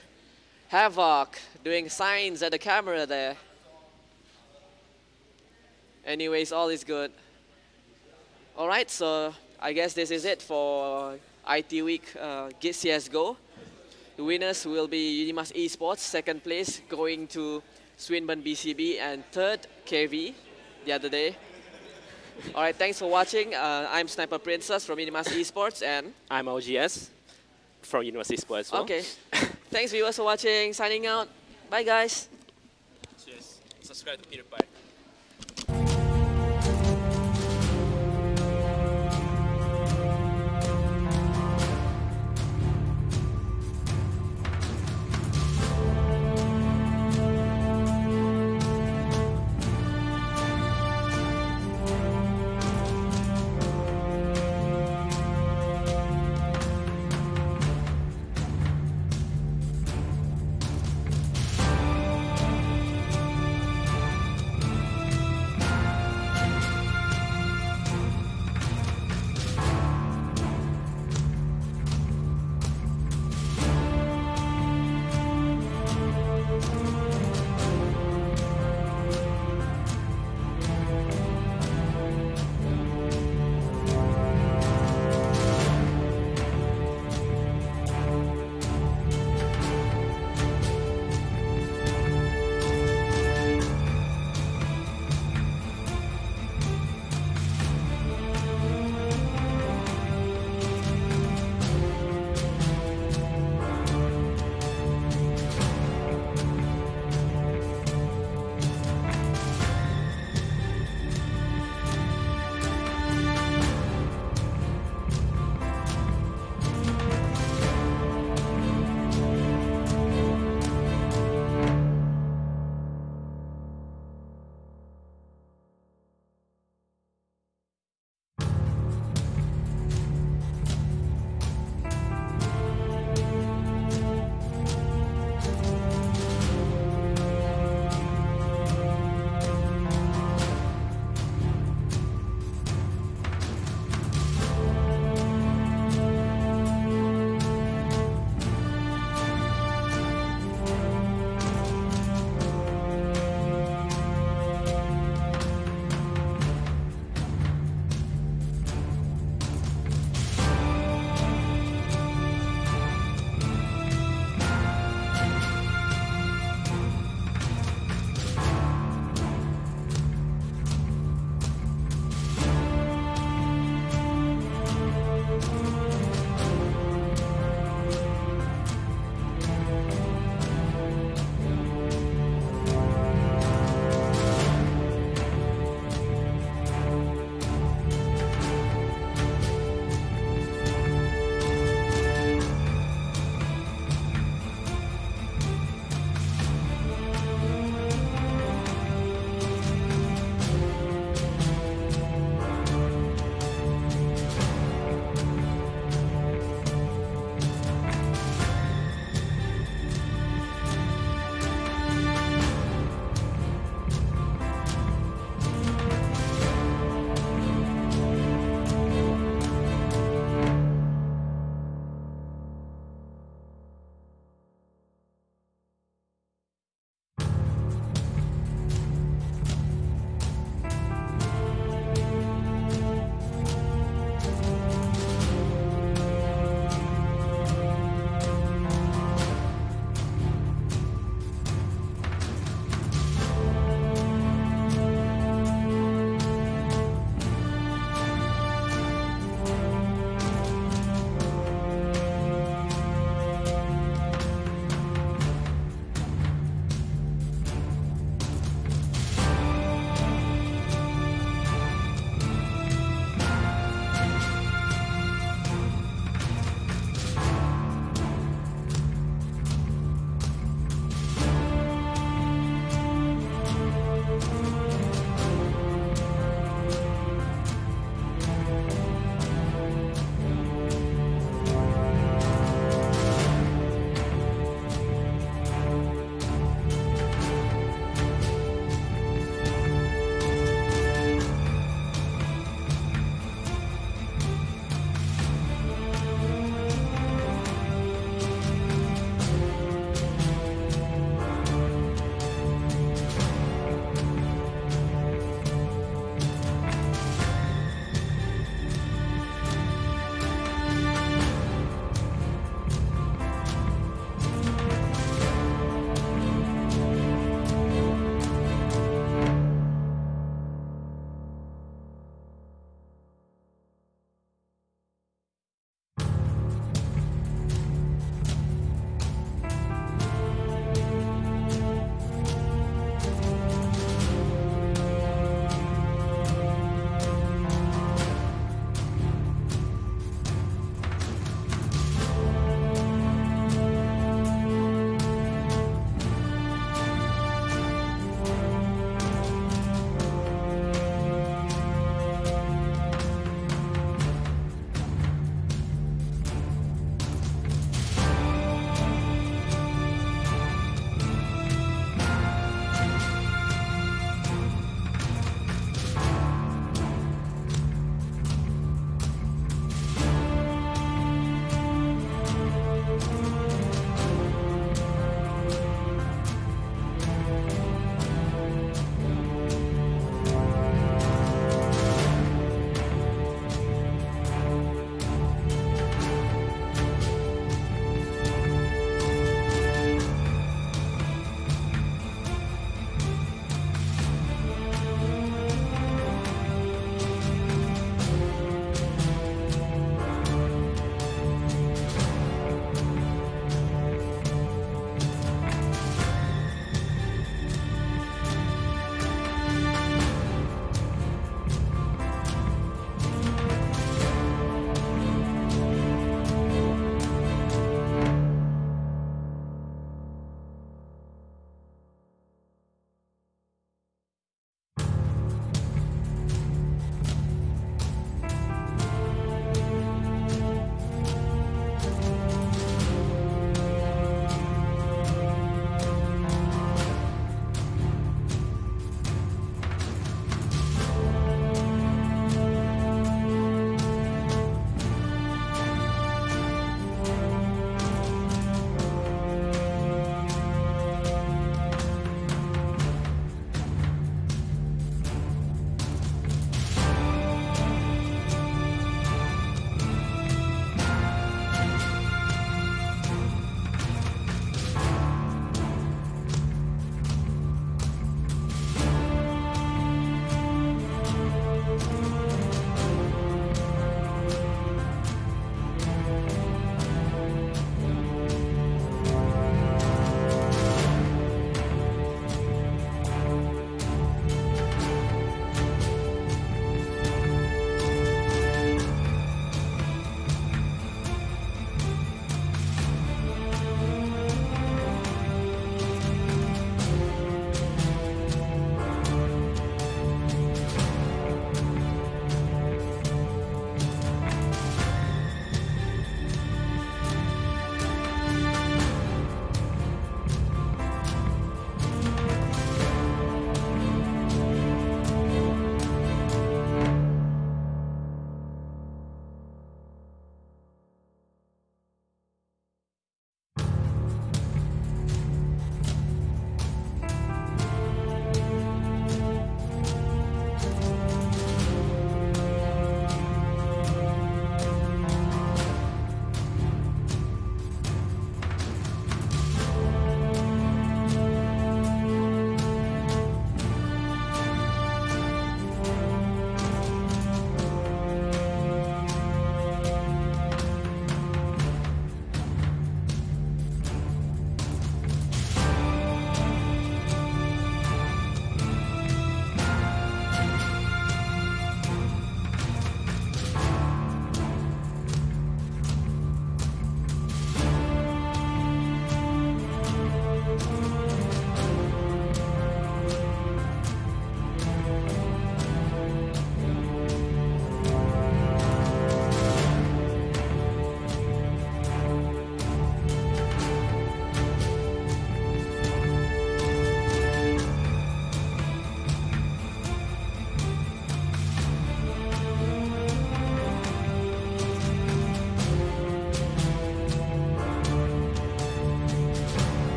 Havoc doing signs at the camera there. Anyways, all is good. Alright, so I guess this is it for IT Week CSGO. The winners will be Unimas.K.Y.C, second place going to Swinburne.BCB, and third KV the other day. Alright, thanks for watching. I'm Sniper Princess from Unimas.K.Y.C, and I'm OGS from Unimas.K.Y.C as well. okay. Thanks viewers for watching. Signing out. Bye guys. Cheers. Subscribe to Peter Pie.